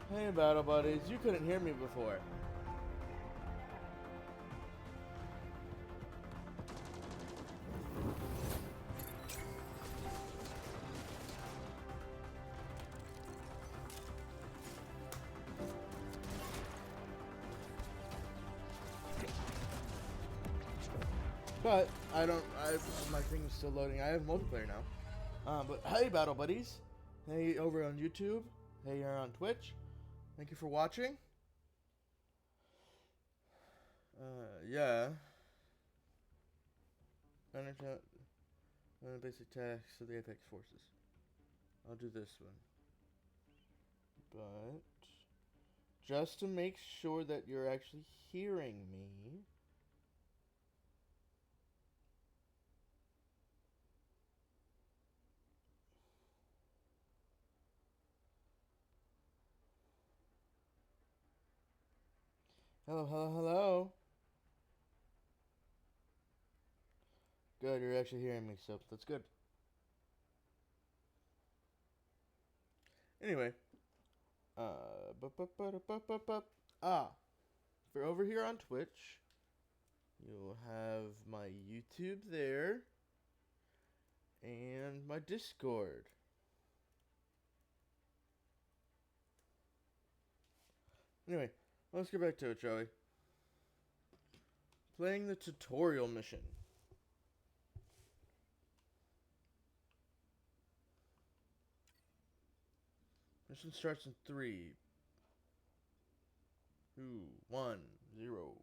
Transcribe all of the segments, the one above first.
Hey, Battle Buddies, you couldn't hear me before. But my thing is still loading. I have multiplayer now. But hey, Battle Buddies. Hey, over on YouTube. Hey, here on Twitch. Thank you for watching. Yeah. Basic tasks of the Apex Forces. I'll do this one. But just to make sure that you're actually hearing me. Hello, hello, hello. Good, you're actually hearing me, so that's good. Anyway. If you're over here on Twitch, you'll have my YouTube there. And my Discord. Anyway, let's get back to it, shall we? Playing the tutorial mission. Mission starts in 3, 2, 1, 0.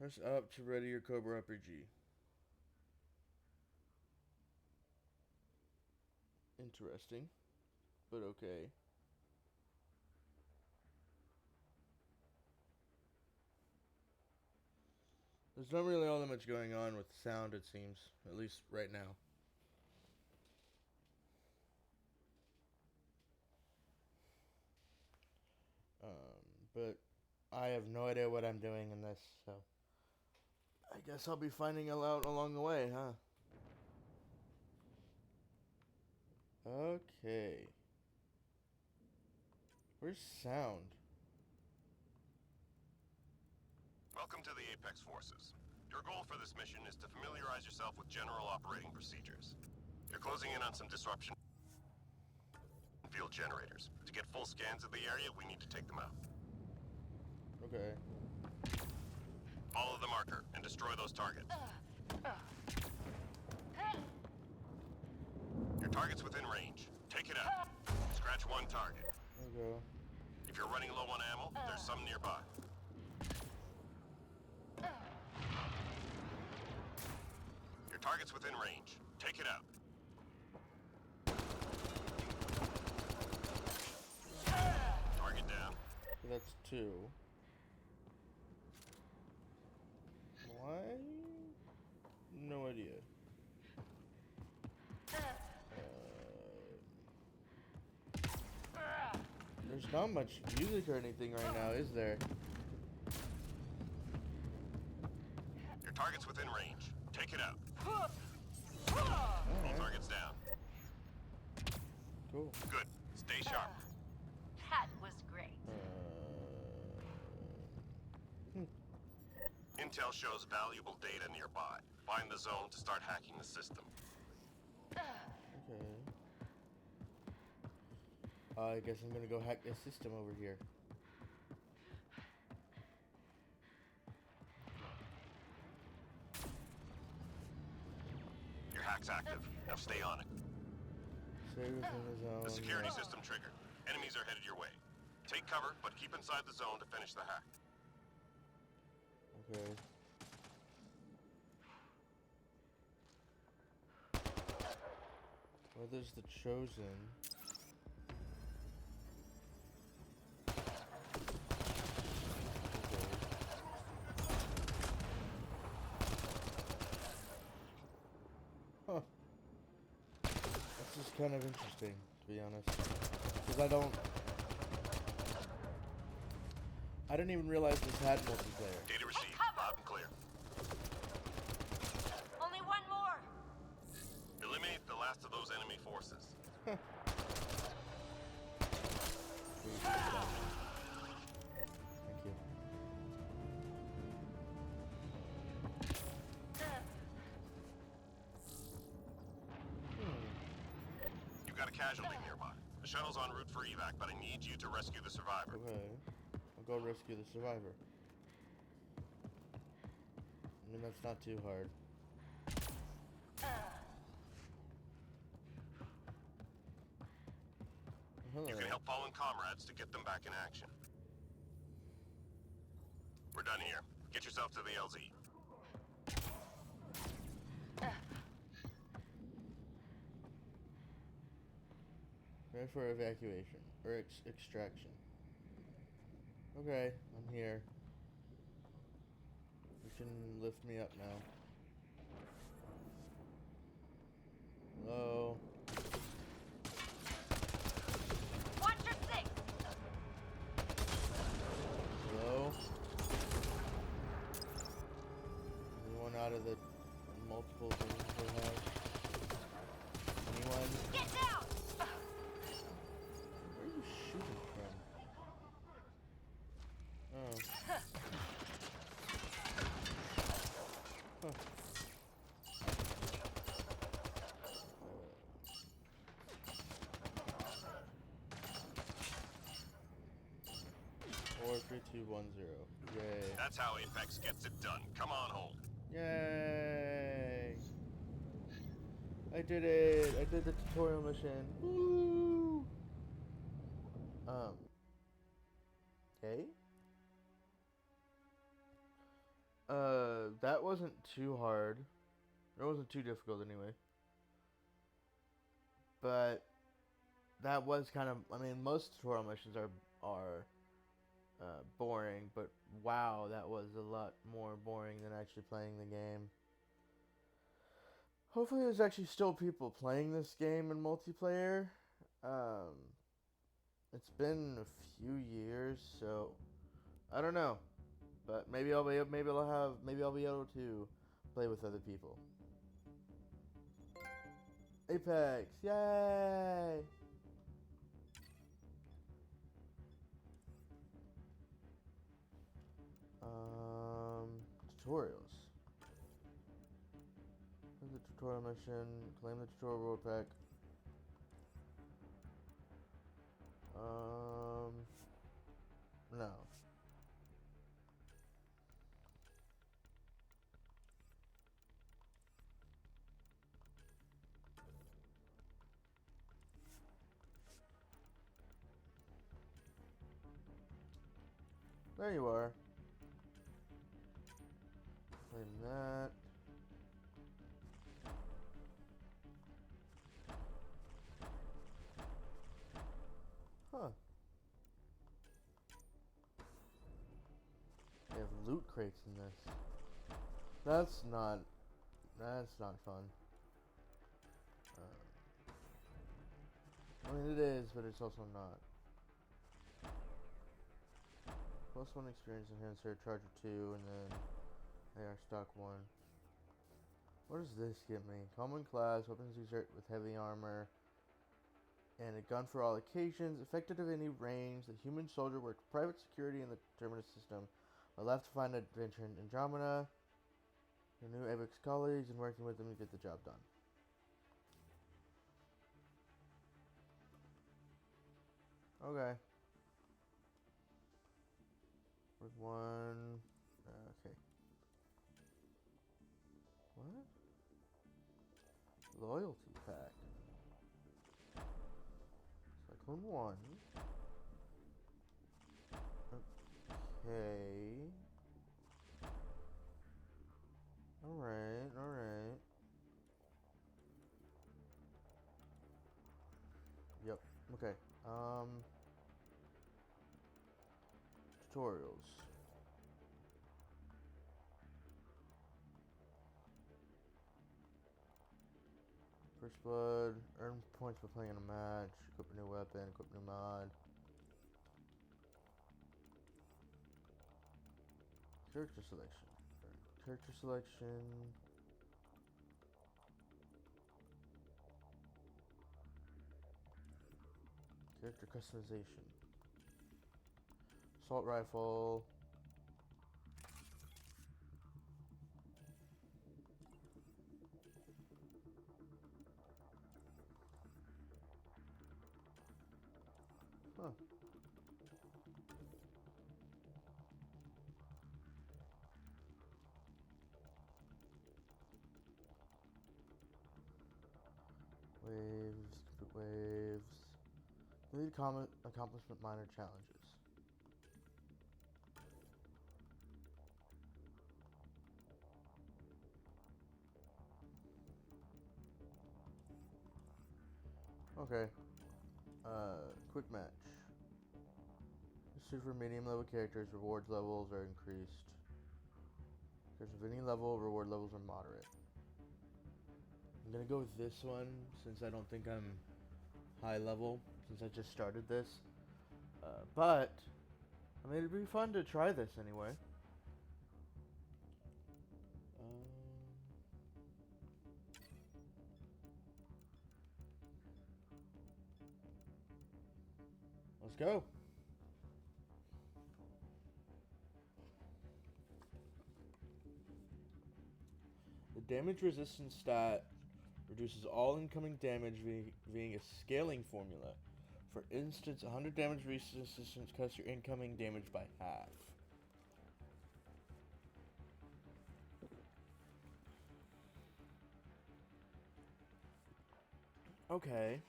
Press up to ready your Cobra RPG. Interesting, but okay. There's not really all that much going on with sound, it seems. At least right now. But I have no idea what I'm doing in this, so I guess I'll be finding out along the way, huh? Okay. Where's sound? Welcome to the Apex Forces. Your goal for this mission is to familiarize yourself with general operating procedures. You're closing in on some disruption field generators. To get full scans of the area, we need to take them out. Okay. Follow the marker and destroy those targets. Your target's within range. Take it out. Scratch one target. Okay. If you're running low on ammo, there's some nearby. Your target's within range. Take it out. Target down. So that's 2. Why? No idea. There's not much music or anything right now, is there? Your target's within range. Take it out. All All right. targets down. Cool. Good. Stay sharp. That was great. Intel shows valuable data nearby. Find the zone to start hacking the system. Okay. I guess I'm gonna go hack this system over here. Your hack's active. Now stay on it. Stay within the zone. The security system triggered. Enemies are headed your way. Take cover, but keep inside the zone to finish the hack. Okay. Well, there's the Chosen. Huh. This is kind of interesting, to be honest. Because I didn't even realize this had multiplayer. Data received. Loud and clear. Only one more. Eliminate the last of those enemy forces. Please, get down. Thank you. You've got a casualty nearby. The shuttle's en route for evac, but I need you to rescue the survivor. Okay. I'll go rescue the survivor. I mean, that's not too hard. Hello. You can help fallen comrades to get them back in action. We're done here. Get yourself to the LZ. Ready for evacuation or extraction. Okay, I'm here. You can lift me up now. Hello. Watch your six! Hello. Anyone out of the multiple things we have? Anyone? Get down! Where are you shooting from? Oh. Huh. 43210. Yay. That's how Apex gets it done. Come on home. Yay! I did it! I did the tutorial mission. Woo! Okay. That wasn't too hard. It wasn't too difficult anyway. But that was kind of, I mean, most tutorial missions are boring, but wow, that was a lot more boring than actually playing the game. Hopefully there's actually still people playing this game in multiplayer. It's been a few years, so I don't know. But maybe I'll be able to play with other people. Apex, yay! Tutorials. Here's the tutorial mission. Claim the tutorial world pack. No. There you are. Claim that. Huh. They have loot crates in this. That's not fun. I mean, it is, but it's also not. +1 experience enhancer, charger 2, and then AR stock 1. What does this give me? Common class, weapons exert with heavy armor, and a gun for all occasions. Effective at any range. The human soldier worked private security in the Terminus system. I left to find adventure in Andromeda. Your new Apex colleagues and working with them to get the job done. Okay. With one. Okay. What? Loyalty pack. Cyclone 1. Okay. Alright, alright. Yep. Okay. Tutorials. First blood. Earn points by playing in a match. Equip a new weapon. Equip a new mod. Character selection. Character selection. Character customization. Assault rifle. Huh. Waves, complete waves. Complete accomplishment minor challenges. Okay. Quick match. Super medium level characters, rewards levels are increased. Because of any level, reward levels are moderate. I'm gonna go with this one since I don't think I'm high level since I just started this. But I mean, it'd be fun to try this anyway. Let's go. The damage resistance stat reduces all incoming damage via a scaling formula. For instance, 100 damage resistance cuts your incoming damage by half. Okay.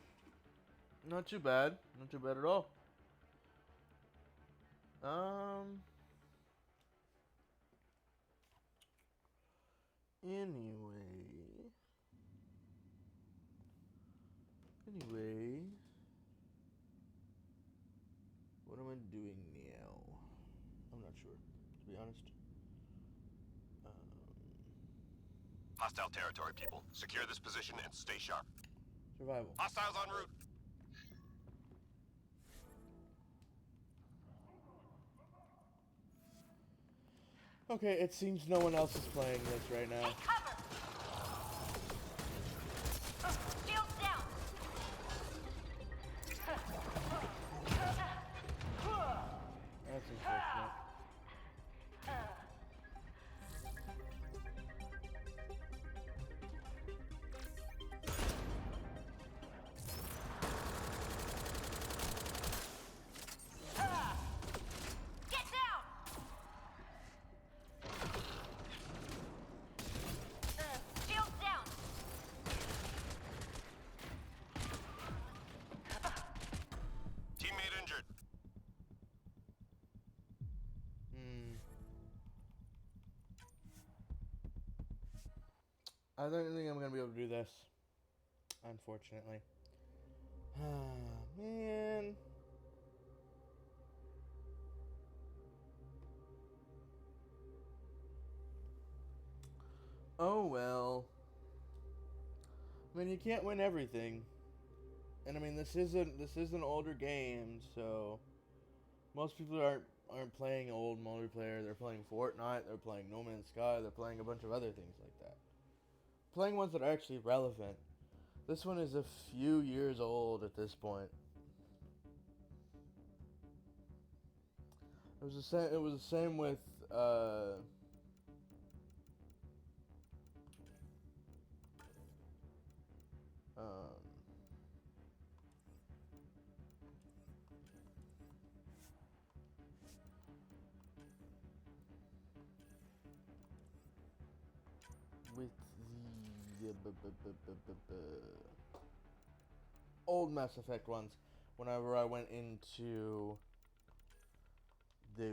Not too bad. Not too bad at all. Anyway. What am I doing now? I'm not sure, to be honest. Hostile territory, people. Secure this position and stay sharp. Survival. Hostiles en route. Okay, it seems no one else is playing this right now. Take cover! Shields down! That's unfortunate. Get down! Shields down! Teammate injured. I don't think I'm gonna be able to do this. Unfortunately. Man. Oh well. I mean, you can't win everything. And I mean, this is an older game, so most people aren't playing old multiplayer. They're playing Fortnite. They're playing No Man's Sky. They're playing a bunch of other things like that. Playing ones that are actually relevant. This one is a few years old at this point. It was the same. It was the same with with the old Mass Effect ones. Whenever I went into those.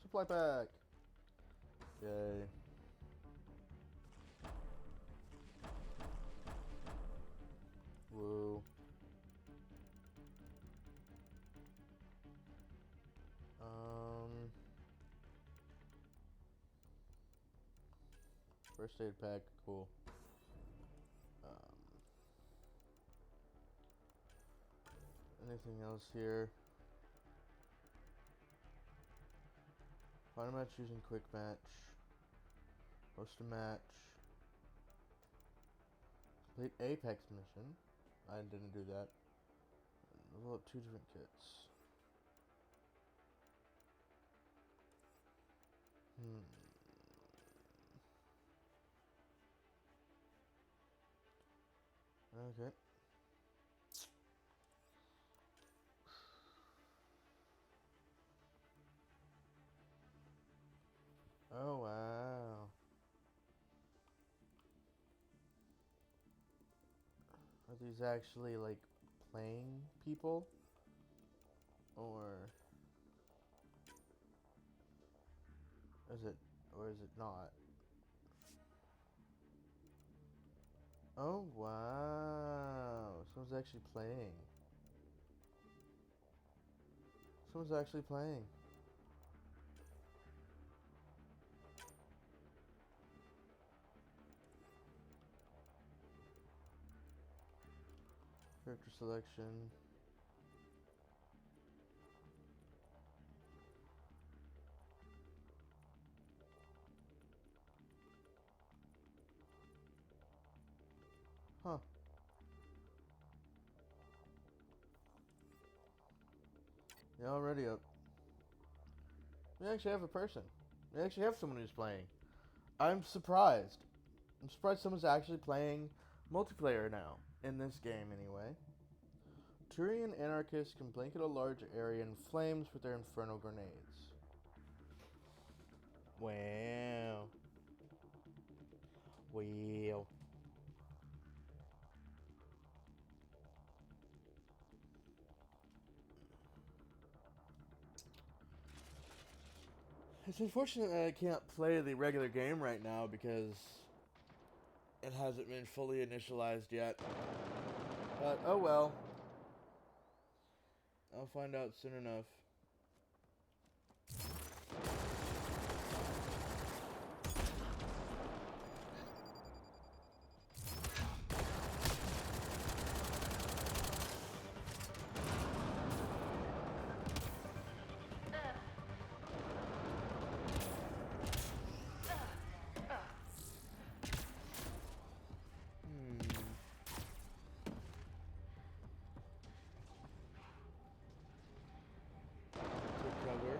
Supply pack. Yay. Woo. First aid pack, cool. Anything else here? Find a match using quick match. Host a match. Complete Apex mission. I didn't do that. Level up 2 different kits. Okay. Oh wow. Are these actually like playing people? Or is it not? Oh wow. Someone's actually playing. Someone's actually playing. Character selection. Huh. Yeah, already up. We actually have a person. We actually have someone who's playing. I'm surprised. I'm surprised someone's actually playing multiplayer now. In this game, anyway. Turian anarchists can blanket a large area in flames with their infernal grenades. Wow. Well. It's unfortunate that I can't play the regular game right now because it hasn't been fully initialized yet. But, oh well. I'll find out soon enough. Take cover.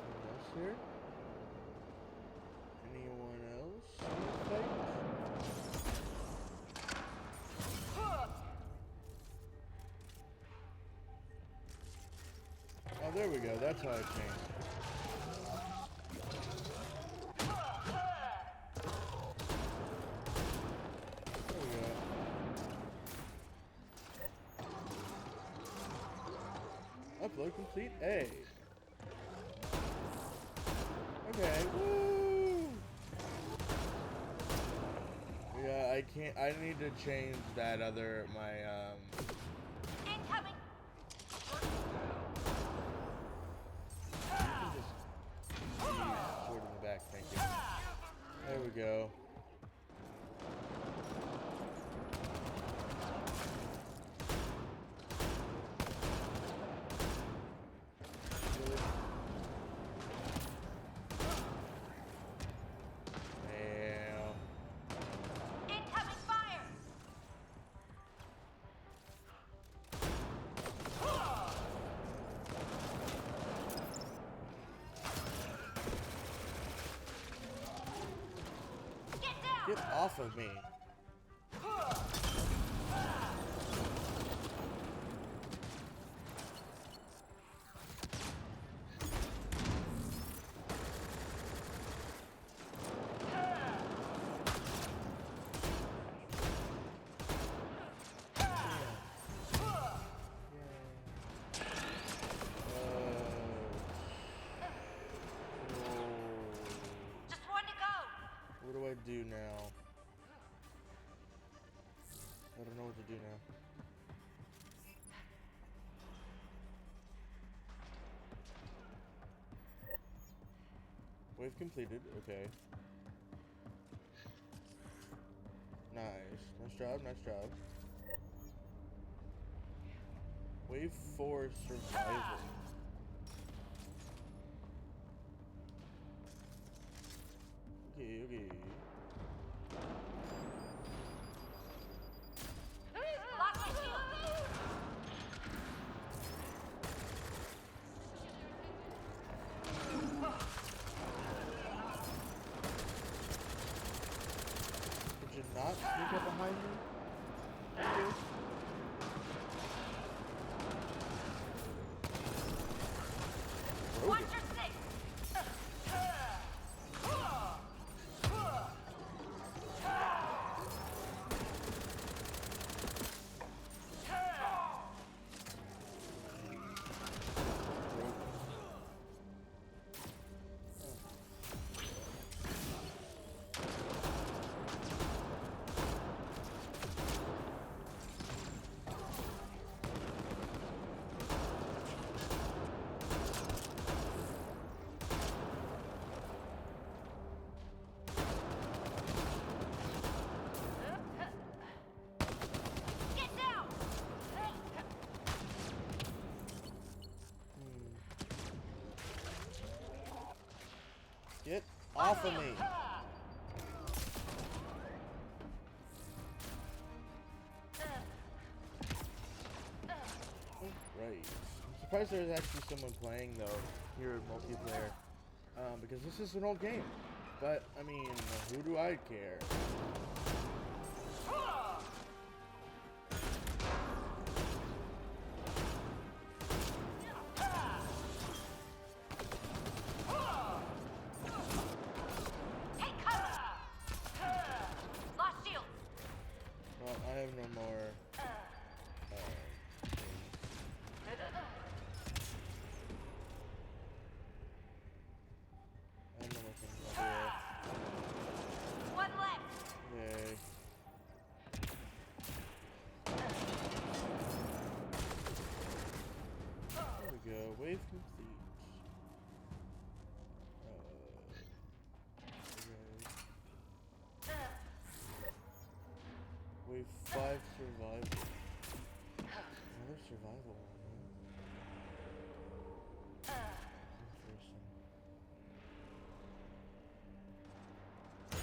Anything else here? Anyone else in the fight? Oh, there we go. That's how it changed. There we go. Upload complete A. Okay. Woo! Yeah, I can't. I need to change that other Incoming! sword in the back. Thank you. There we go. Really? Damn. Incoming fire! Get down! Get off of me. Just one to go! What do I do now? I don't know what to do now. Wave completed. Okay. Nice. Nice job, nice job. Wave 4 survival. Okay, okay. Lock my shield. Did you not sneak up behind me? Thank you. Watch Broken. your six. Get down. Get off of me. Right. I'm surprised there's actually someone playing though here in multiplayer. Because this is an old game. But I mean, who do I care? Take cover. Lost shield. Well, I have no more. I have no more things out here. One left. Yay. There we go. Wave complete. Okay. Wave 5 survival. Another survival one, huh? Interesting.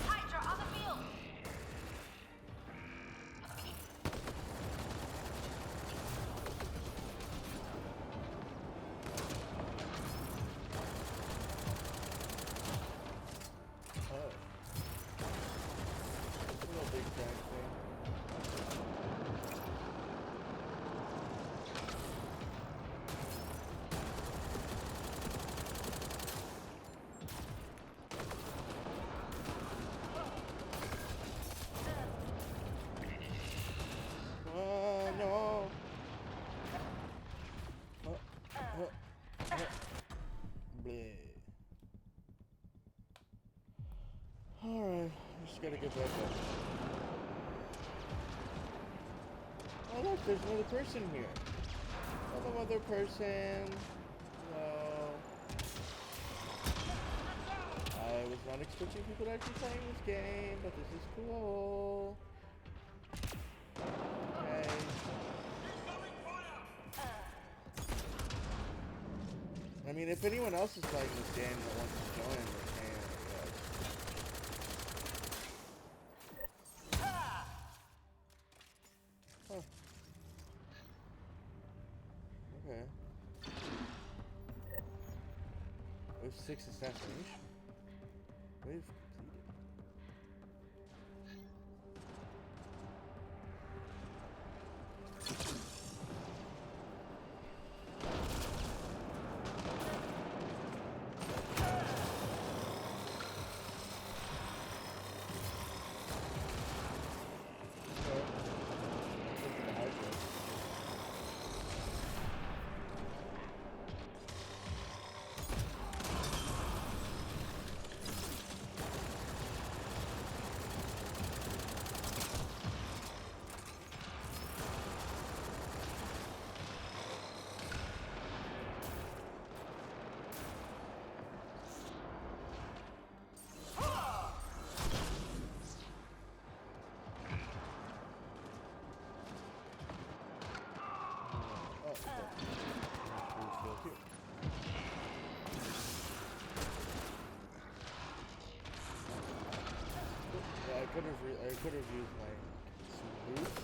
Hydra on the field. Oh. A little big tank thing. Oh no! Bleh. Alright, just gotta get back up. Oh look, there's another person here. Hello, other person. Hello. I was not expecting people to actually playing this game, but this is cool. Okay. I mean, if anyone else is playing this game that wants to join, they can, I guess. Huh. Okay. Wave 6 assassination. Wave completed. could have used my some boots.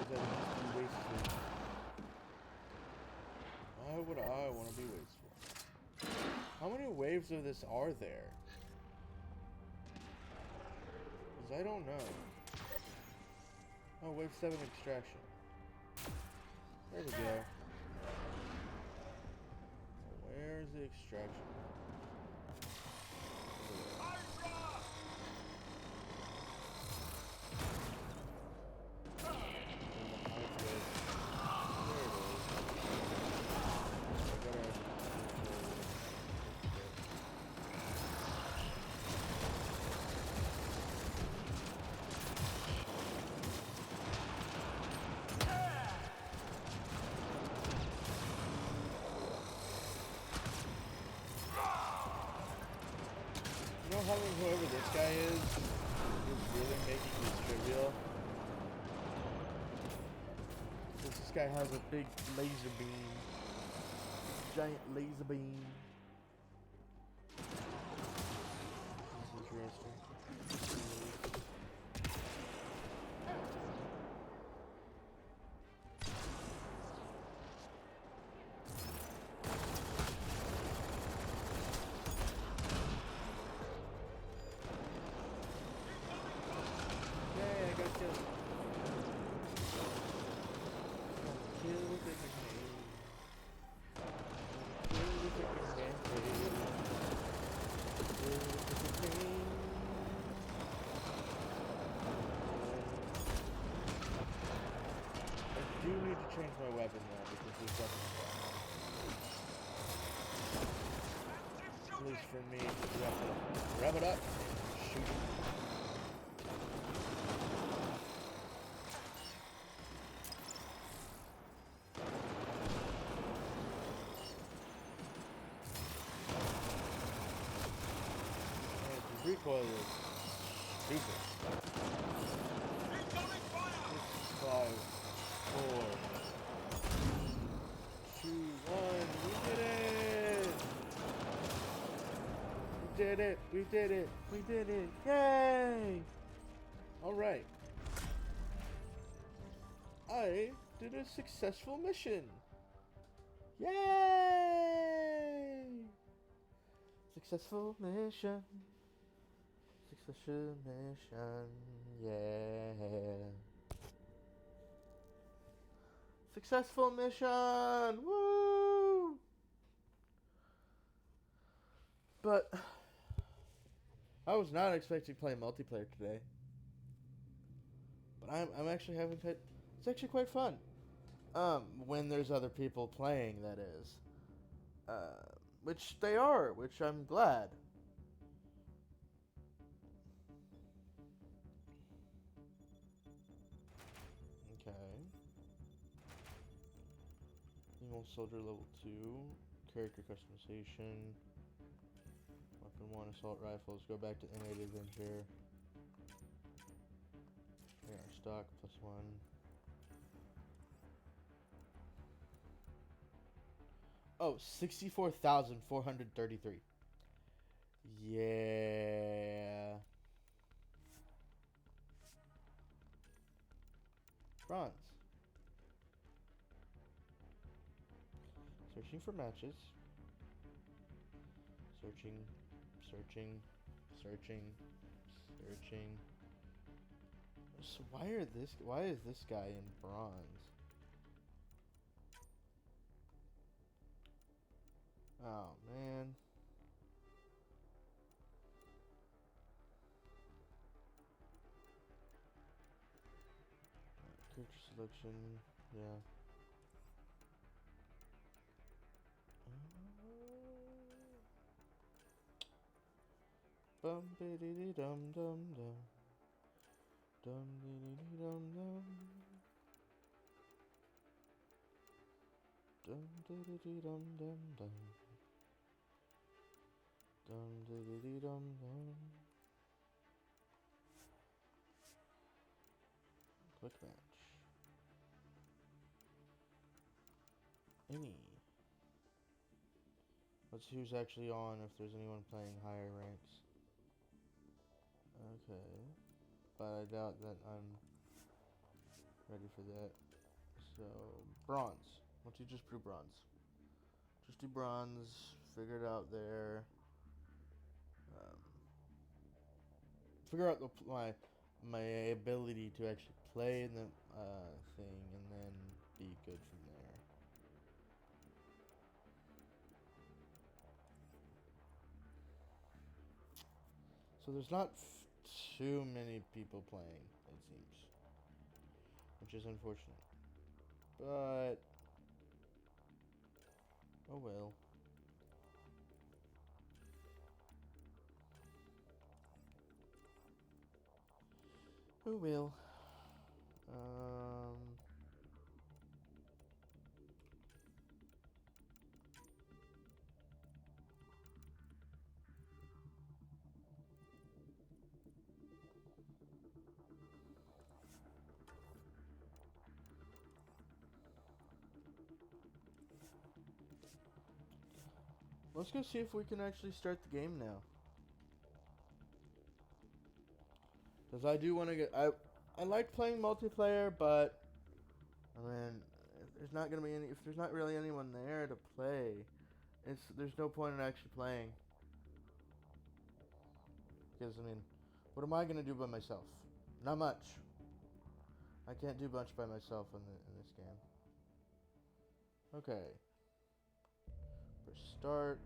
But I didn't. Why would I want to be wasteful? How many waves of this are there? Because I don't know. Oh, wave 7 extraction. There we go. Where's the extraction? You know how whoever this guy is really making this trivial? Because this guy has a big laser beam. Giant laser beam. That's interesting. I do need to change my weapon now because this weapon at least for me to rev it up and shoot it. The recoil is stupid. 6, 5, 4, 2, 1. We did it! We did it! We did it! Yay! Alright. I did a successful mission. Yay! Successful mission. Successful mission. Yeah. Successful mission! Woo! But I was not expecting to play multiplayer today. But I'm actually having it's actually quite fun. When there's other people playing, that is. Which they are, which I'm glad. Okay. Emo Soldier level 2. Character customization. Weapon 1, assault rifles. Go back to M8 Adventure. Here are stock, +1. Oh, 64,433. Yeah. Bronze. Searching for matches. Searching. So why is this guy in bronze? Oh man. Character selection, yeah. Bum biddy dum dum dum. Dum diddy dum dum. Dum diddy dum dum dum. Dum diddy dum dum. Quick match. Any. Let's see who's actually on, if there's anyone playing higher ranks. Okay. But I doubt that I'm ready for that. So, bronze. Let's you just do bronze. Just do bronze. Figure it out there. Figure out my ability to actually play in the thing, and then be good from there. So there's not too many people playing, it seems, which is unfortunate. But oh well. Oh well. Let's go see if we can actually start the game now. Because I do want to get... I like playing multiplayer, but... I mean, if there's not going to be any... If there's not really anyone there to play, there's no point in actually playing. Because, I mean, what am I going to do by myself? Not much. I can't do much by myself in this game. Okay. Press start.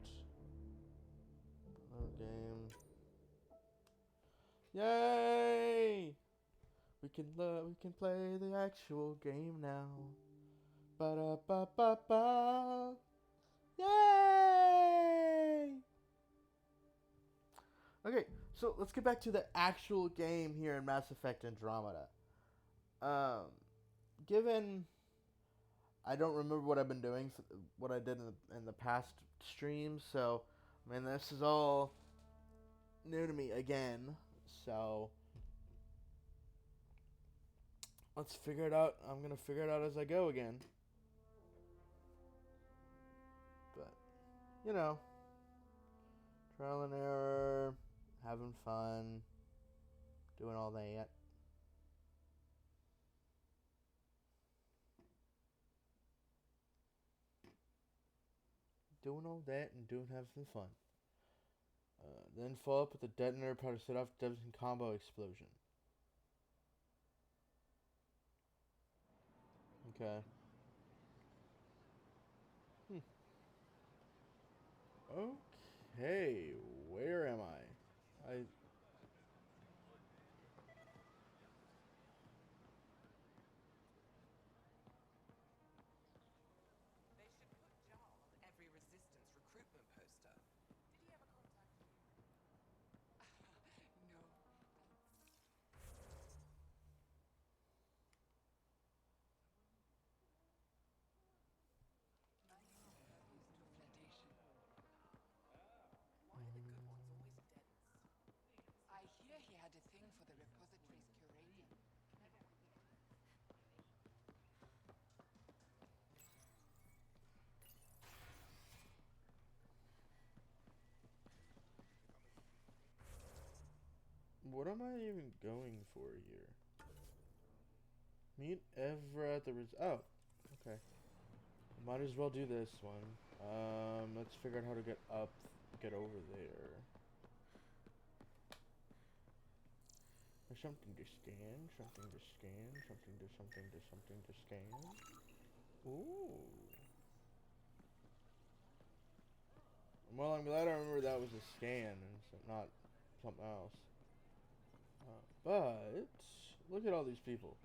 Load game. Yay! We can play the actual game now. Ba-da-ba-ba-ba. Yay! Okay, so let's get back to the actual game here in Mass Effect Andromeda. Given I don't remember what I've been doing, what I did in the past streams, so I mean this is all new to me again. So let's figure it out. I'm gonna figure it out as I go again. But you know, trial and error, having fun, doing all that. Doing all that and having some fun. Then follow up with the detonator powder set off devastating combo explosion. Okay. Okay, where am I? They should put Jarl on every resistance recruitment poster. Did he ever contact you? No. Why are the good ones always dense? I hear he had a thing for the repository's curanium. What am I even going for here? Meet Evra at the oh, okay. Might as well do this one. Let's figure out how to get over there. There's something to scan, something to scan, something to scan. Ooh. Well, I'm glad I remember that was a scan and not something else. But look at all these people.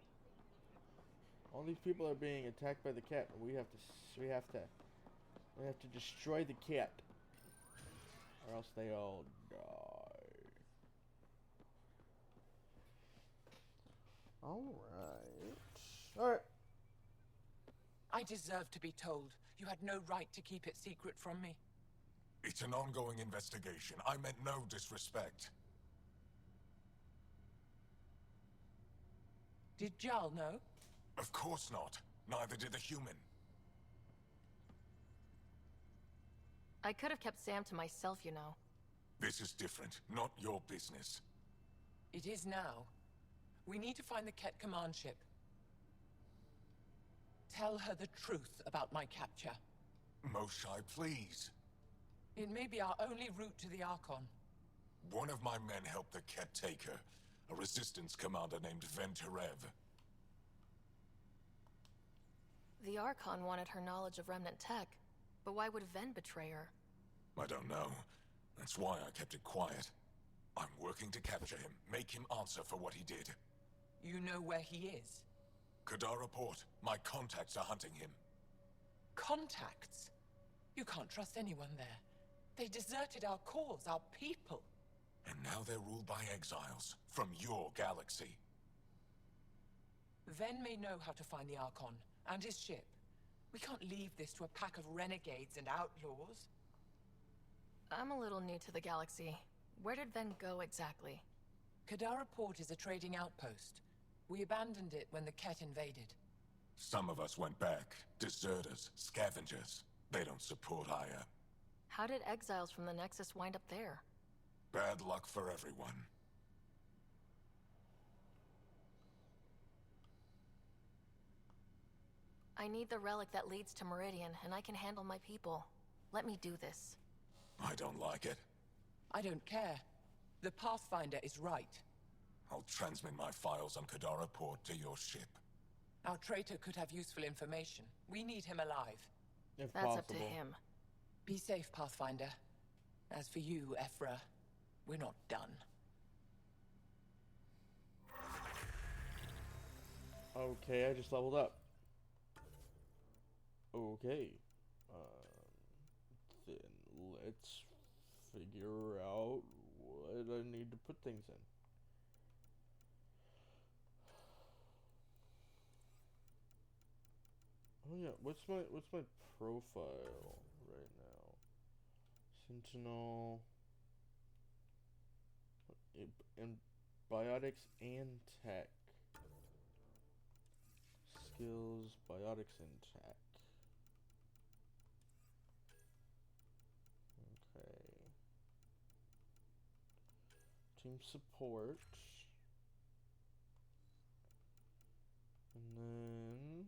All these people are being attacked by the cat, and we have to destroy the cat, or else they all die. All right. I deserve to be told. You had no right to keep it secret from me. It's an ongoing investigation. I meant no disrespect. Did Jarl know? Of course not. Neither did the human. I could have kept Sam to myself, you know. This is different. Not your business. It is now. We need to find the Ket command ship. Tell her the truth about my capture. Moshai, please. It may be our only route to the Archon. One of my men helped the Ket take her. A resistance commander named Venturev. The Archon wanted her knowledge of Remnant tech, but why would Ven betray her? I don't know. That's why I kept it quiet. I'm working to capture him, make him answer for what he did. You know where he is? Kadara Port. My contacts are hunting him. Contacts? You can't trust anyone there. They deserted our cause, our people. And now they're ruled by exiles from your galaxy. Ven may know how to find the Archon and his ship. We can't leave this to a pack of renegades and outlaws. I'm a little new to the galaxy. Where did Ven go exactly? Kadara Port is a trading outpost. We abandoned it when the Ket invaded. Some of us went back. Deserters, scavengers. They don't support Aya. How did exiles from the Nexus wind up there? Bad luck for everyone. I need the relic that leads to Meridian, and I can handle my people. Let me do this. I don't like it. I don't care. The Pathfinder is right. I'll transmit my files on Kadara Port to your ship. Our traitor could have useful information. We need him alive. If That's possible. up to him. Be safe, Pathfinder. As for you, Ephra, we're not done. Okay, I just leveled up. Okay. Then let's figure out what I need to put things in. Oh yeah, what's my profile right now? Sentinel and biotics and tech. Skills, biotics and tech. Okay. Team support. And then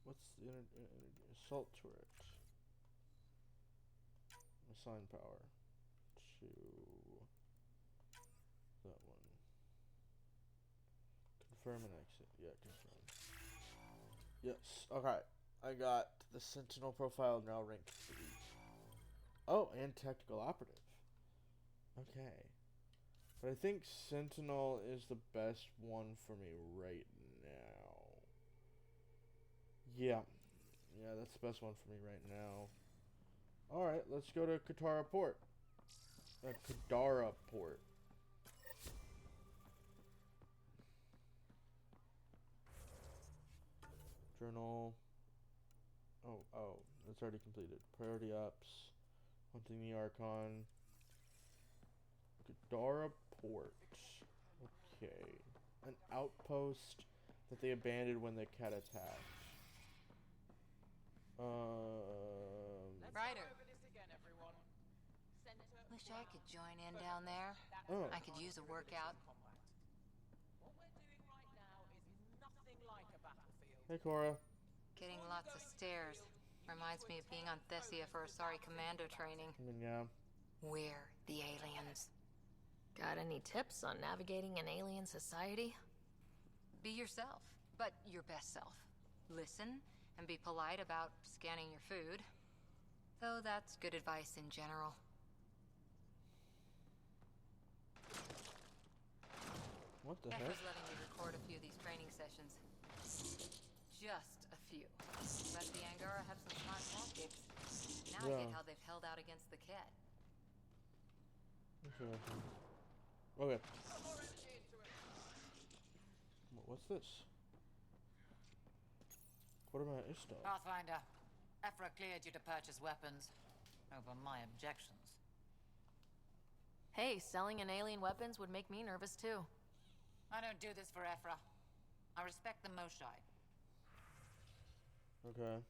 what's the assault turret? Assign power to that one. Confirm and exit. Yeah, confirm. Yes. Okay. I got the Sentinel profile now ranked 3. Oh, and tactical operative. Okay. But I think Sentinel is the best one for me right now. Yeah. Yeah, that's the best one for me right now. Alright, let's go to Kadara Port. Kadara Port. Journal. Oh, it's already completed. Priority ups. Hunting the Archon. Kadara Port. Okay. An outpost that they abandoned when the cat attacked. Ryder. Wish I could join in down there. Oh. I could use a workout. What we're doing right now is nothing like a battlefield. Hey, Cora. Getting lots of stairs. Reminds me of being on Thessia for Asari commando training. Yeah. We're the aliens. Got any tips on navigating an alien society? Be yourself, but your best self. Listen and be polite about scanning your food. Though that's good advice in general. What the heck? Ephra's letting me record a few of these training sessions. Just a few. But the Angara have some smart tactics. Now I get how they've held out against the Ket. Okay. What's this? What about Ishtar? Pathfinder, Ephra cleared you to purchase weapons over my objections. Hey, selling an alien weapons would make me nervous too. I don't do this for Ephra. I respect the Moshai. Okay.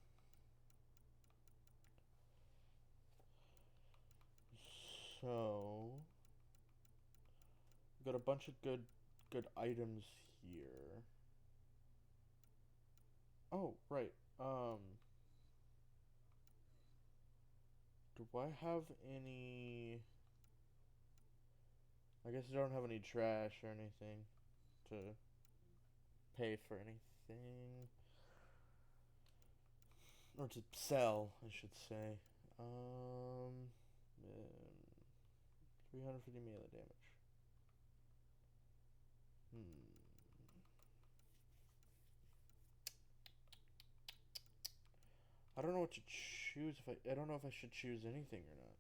So got a bunch of good items here. Oh, right. Do I have any... I guess I don't have any trash or anything to pay for anything. Or to sell, I should say. 350 melee damage. I don't know what to choose. I don't know if I should choose anything or not.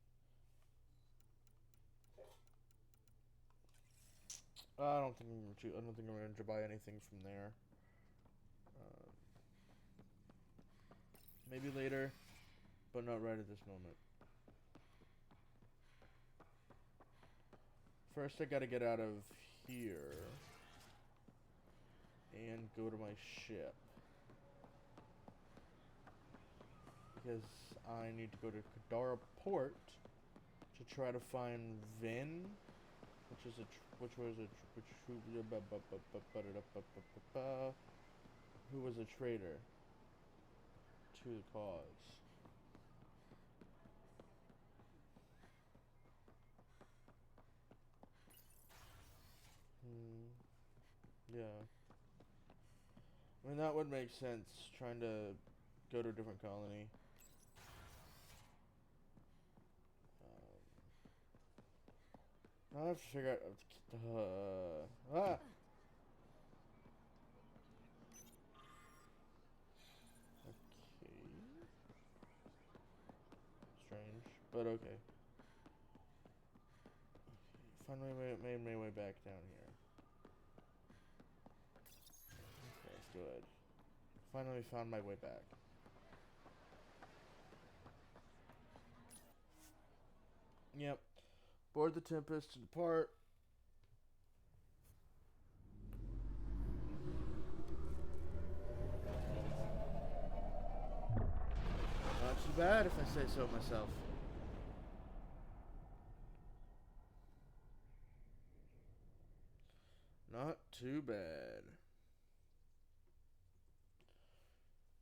I don't think I'm gonna I don't think I'm gonna buy anything from there. Maybe later, but not right at this moment. First, I gotta get out of here and go to my ship because I need to go to Kadara Port to try to find Vin, who was a traitor to the cause. Yeah. I mean, that would make sense, trying to go to a different colony. I have to figure out... Okay. Strange, but okay. Find my way back down here. Okay, good. Finally found my way back. Yep. Board the Tempest to depart. Not too bad if I say so myself. Not too bad.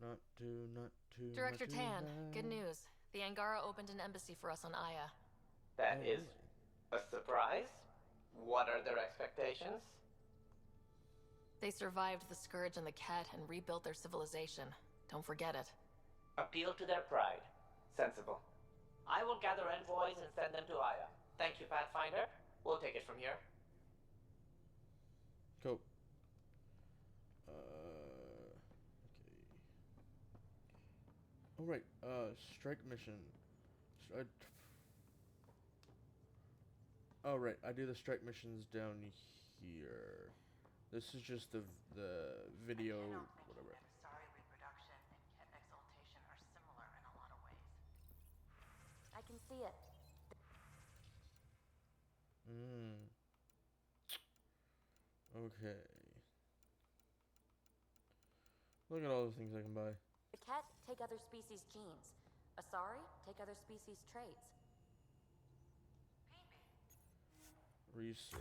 Not too Director not too Tan, bad. good news. The Angara opened an embassy for us on Aya. That Oh, is really? a surprise? What are their expectations? They survived the Scourge and the Cat and rebuilt their civilization. Don't forget it. Appeal to their pride. Sensible. I will gather envoys and send them to Aya. Thank you, Pathfinder. We'll take it from here. Cool. Okay. Oh, right. Strike mission. Oh, right. I do the strike missions down here. This is just the video, whatever. Reproduction and cat exaltation are similar in a lot of ways. I can see it. Okay. Look at all the things I can buy. The cat take other species' genes. Asari take other species' traits. Research.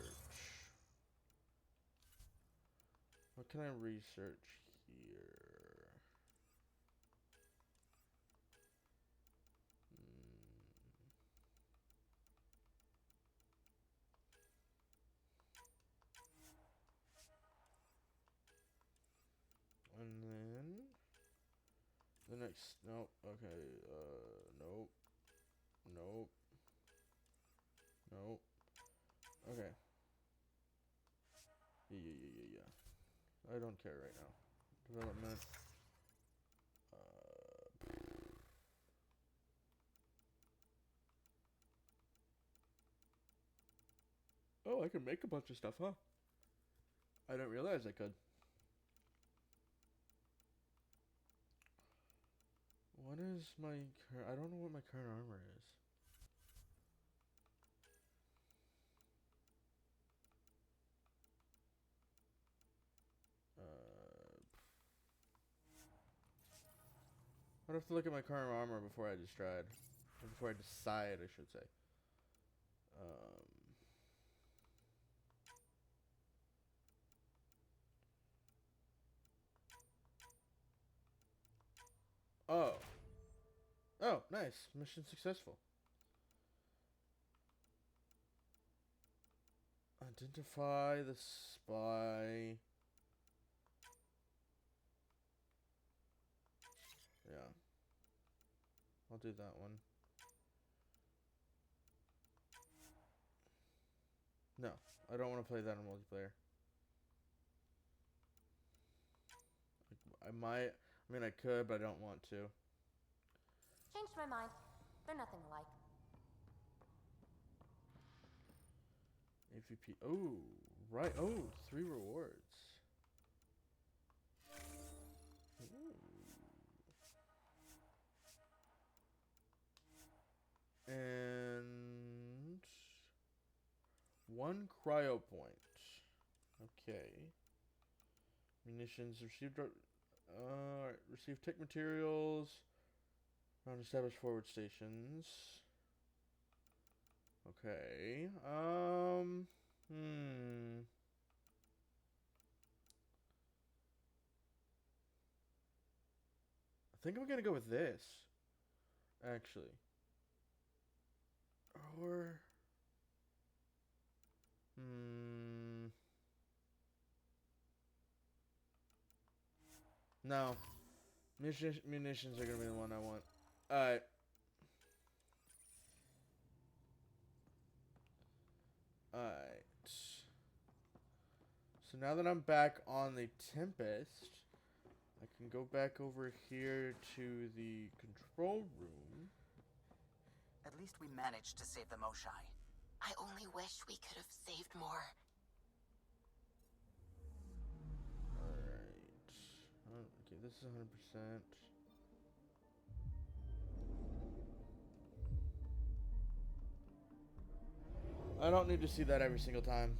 What can I research here? And then the next, nope, okay, nope, nope, nope, okay. Yeah. I don't care right now. Development. Oh, I can make a bunch of stuff, huh? I didn't realize I could. What is my current... I don't know what my current armor is. I'd have to look at my current armor before I decide. Before I decide, I should say. Oh. Oh, nice. Mission successful. Identify the spy. Yeah. I'll do that one. No, I don't want to play that in multiplayer. I might. I mean, I could, but I don't want to. Changed my mind. They're nothing alike. AVP. Oh, right. Oh, 3 rewards. Ooh. And 1 cryo point. Okay. Munitions received. Receive tech materials. Around established forward stations. Okay. I think I'm gonna go with this. Actually. Or. No. Munitions are gonna be the one I want. Alright. Alright. So now that I'm back on the Tempest, I can go back over here to the control room. At least we managed to save the Moshai. I only wish we could have saved more. Alright. Okay, this is 100%. I don't need to see that every single time.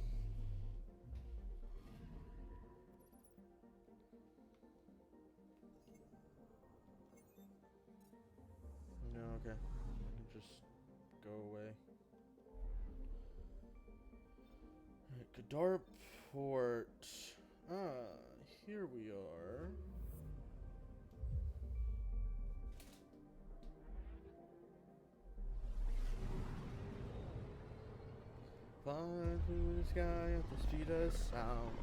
No, okay. I can just go away. Alright, Kadar Port. Here we are. Flying through the sky at the speed of sound.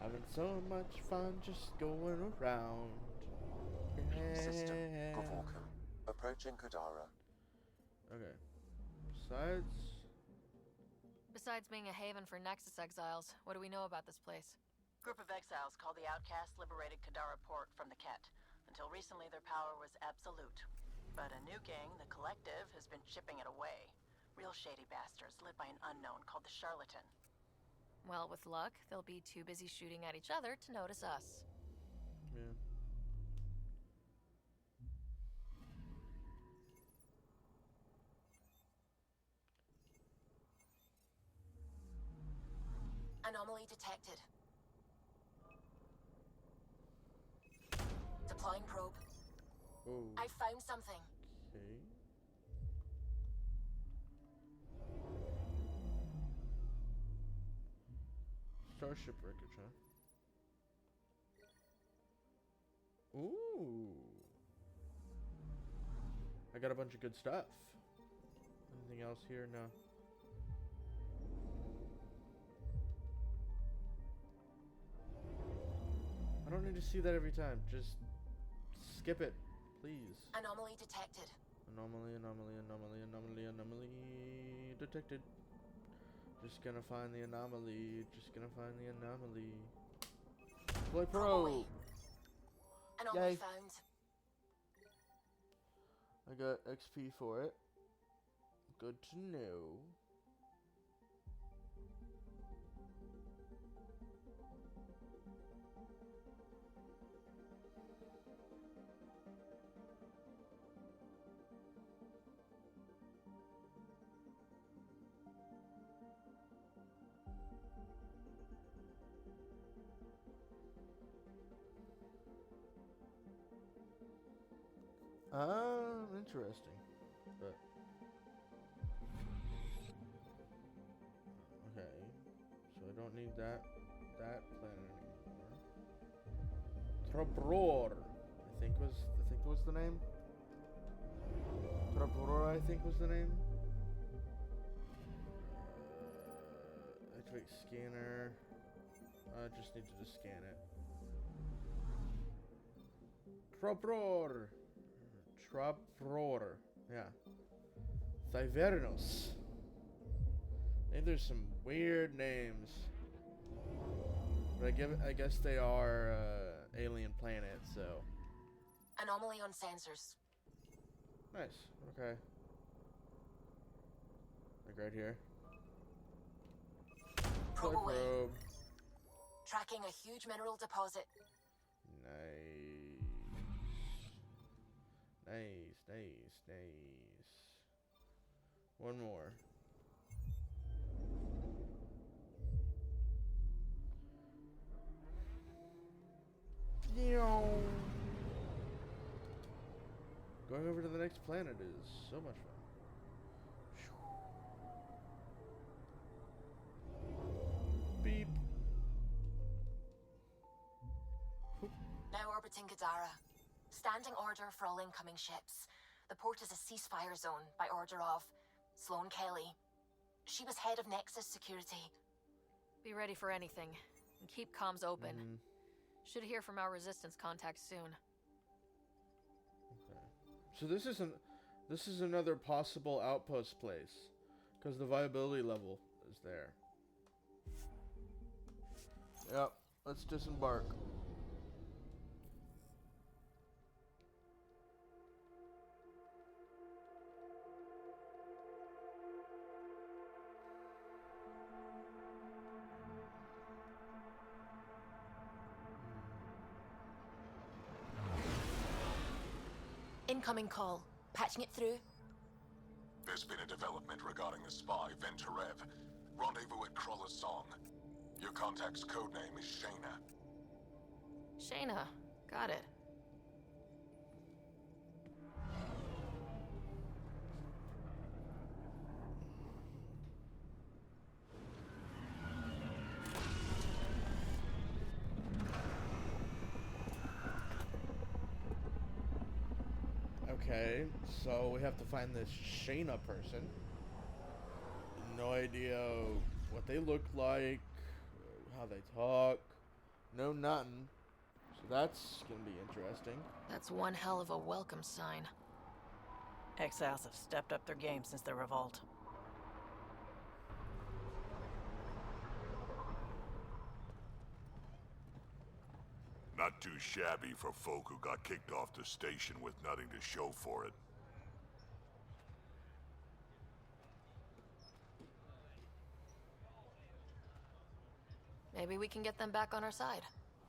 Having so much fun just going around. Yeah. System, Gavorku. Approaching Kadara. Okay. Besides being a haven for Nexus exiles, what do we know about this place? Group of exiles called the Outcasts liberated Kadara Port from the Ket. Until recently, their power was absolute. But a new gang, the Collective, has been chipping it away. Real shady bastards led by an unknown called the Charlatan. Well, with luck, they'll be too busy shooting at each other to notice us. Yeah. Anomaly detected. Deploying probe. Oh. I found something. Okay. Starship wreckage, huh? Ooh. I got a bunch of good stuff. Anything else here? No. I don't need to see that every time. Just skip it, please. Anomaly detected. Anomaly detected. Just gonna find the anomaly. Just gonna find the anomaly. Deploy probe. Anomaly Yay. found. I got XP for it. Good to know. Interesting. But okay, so I don't need that planet anymore. Trobror, I think was the name. Trobror, I think was the name. Activate scanner. I just need to just scan it. Trobror. Yeah. Thyvernos. Maybe there's some weird names. But I guess they are alien planets, so. Anomaly on sensors. Nice. Okay. Like right here. Probe away. Probe. Tracking a huge mineral deposit. Nice. One more. Going over to the next planet is so much fun. Beep. Now orbiting Kadara. Standing order for all incoming ships. The port is a ceasefire zone by order of Sloane Kelly. She was head of Nexus Security. Be ready for anything, and keep comms open. Should hear from our resistance contacts soon. Okay. So this is another possible outpost place, because the viability level is there. Yep. Let's disembark. Incoming call. Patching it through. There's been a development regarding the spy, Venturev. Rendezvous at Kroller's Song. Your contact's codename is Shayna. Shayna. Got it. Okay, so we have to find this Shayna person. No idea what they look like, how they talk, no nothing. So that's gonna be interesting. That's one hell of a welcome sign. Exiles have stepped up their game since the revolt. Not too shabby for folk who got kicked off the station with nothing to show for it. Maybe we can get them back on our side.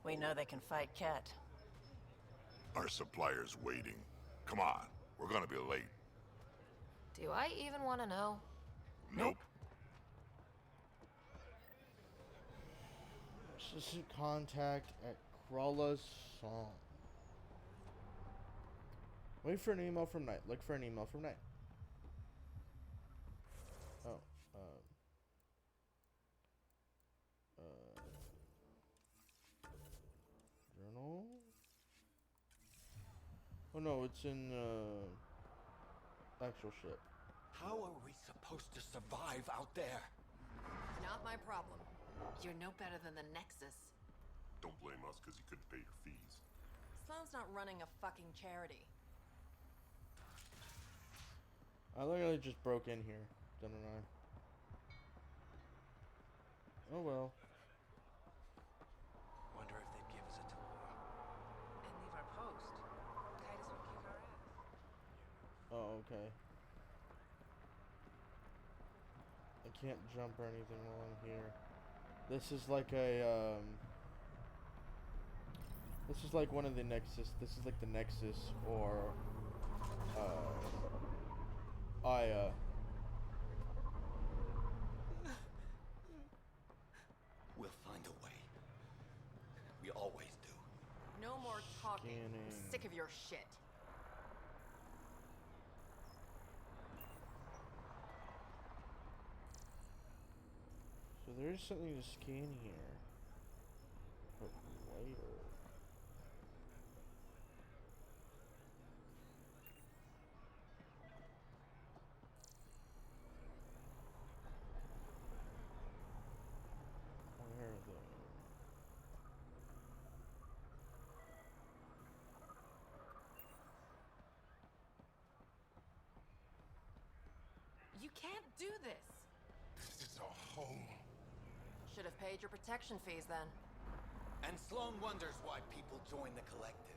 We know they can fight Ket. Our supplier's waiting. Come on, we're gonna be late. Do I even want to know? Nope. Assistant contact at Kroller's Song. Wait for an email from Knight. Look for an email from Knight. Oh, journal? Oh no, it's in, actual ship. How are we supposed to survive out there? Not my problem. You're no better than the Nexus. Don't blame us because you couldn't pay your fees. Sloane's not running a fucking charity. I literally just broke in here, didn't I? Oh well. Wonder if they'd give us a tour. And leave our post. Titus would kick our ass. Oh, okay. I can't jump or anything while I'm here. This is like a, this is like one of the Nexus, this is like the Nexus or, Aya. We'll find a way. We always do. No more talking. Scanning. I'm sick of your shit. there's something to scan here. But later. Where are they? You can't do this. This is a home. Should have paid your protection fees then. And Sloan wonders why people join the collective.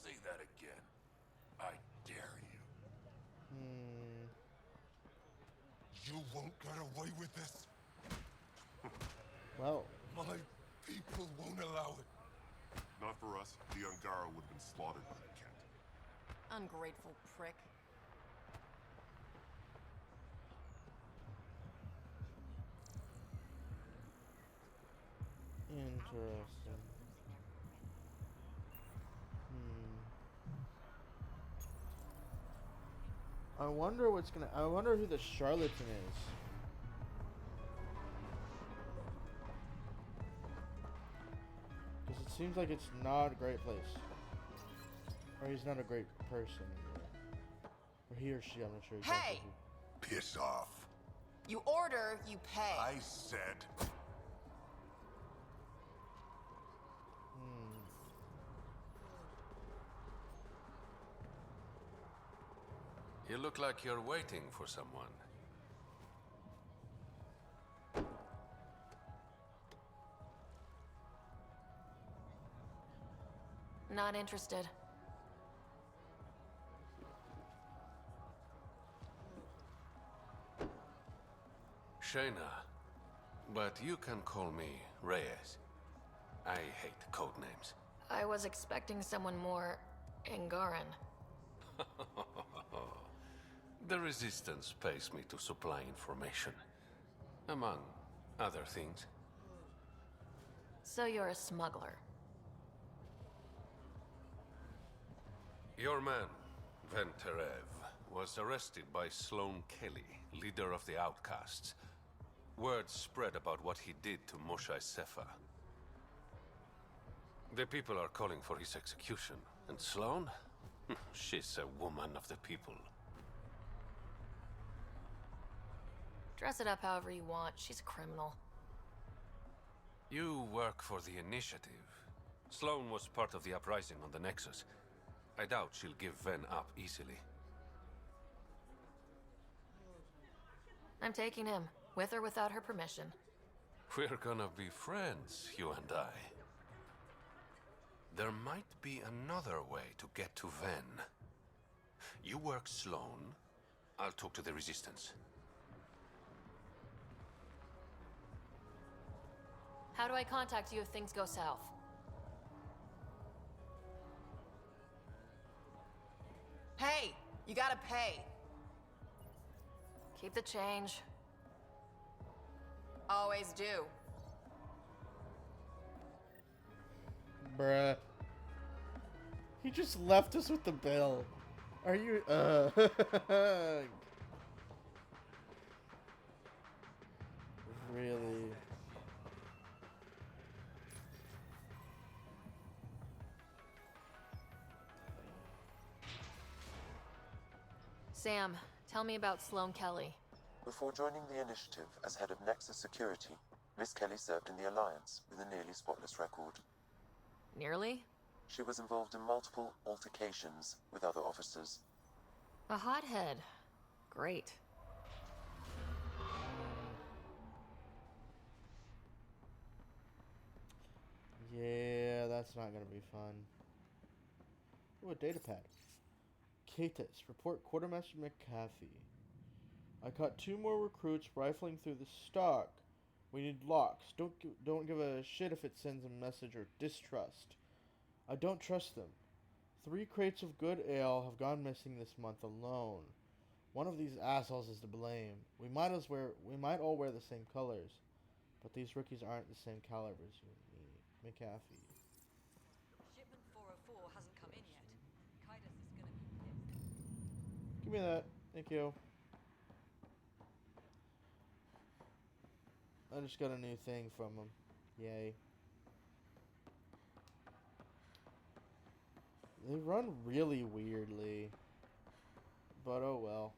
Say that again. I dare you. You won't get away with this. Well. My people won't allow it. Not for us. The Angara would have been slaughtered by the Kent. Ungrateful prick. Interesting. I wonder I wonder who the charlatan is. Because it seems like it's not a great place. Or he's not a great person. Or he or she, I'm not sure exactly. Hey! Piss off. You order, you pay. I said. You look like you're waiting for someone. Not interested. Shayna, but you can call me Reyes. I hate code names. I was expecting someone more Angaran. The Resistance pays me to supply information, among other things. So you're a smuggler. Your man, Venterev, was arrested by Sloan Kelly, leader of the Outcasts. Word spread about what he did to Moshae Sefa. The people are calling for his execution. And Sloan? She's a woman of the people. Dress it up however you want. She's a criminal. You work for the Initiative. Sloan was part of the uprising on the Nexus. I doubt she'll give Ven up easily. I'm taking him, with or without her permission. We're gonna be friends, you and I. There might be another way to get to Ven. You work Sloan, I'll talk to the Resistance. How do I contact you if things go south? Hey, you gotta pay. Keep the change. Always do. Bruh. He just left us with the bill. Are you, Really? Sam, tell me about Sloan Kelly. Before joining the Initiative as head of Nexus Security, Miss Kelly served in the Alliance with a nearly spotless record. Nearly? She was involved in multiple altercations with other officers. A hothead. Great. Yeah, that's not gonna be fun. Ooh, a data pad. Katus, report Quartermaster McAfee. I caught 2 more recruits rifling through the stock. We need locks. Don't give a shit if it sends a message or distrust. I don't trust them. 3 crates of good ale have gone missing this month alone. One of these assholes is to blame. We might all wear the same colors, but these rookies aren't the same caliber as you and me. McAfee. Shipment 404 hasn't come in yet. Kaidus is gonna be pissed. Give me that. Thank you. I just got a new thing from him. Yay. They run really weirdly. But oh well.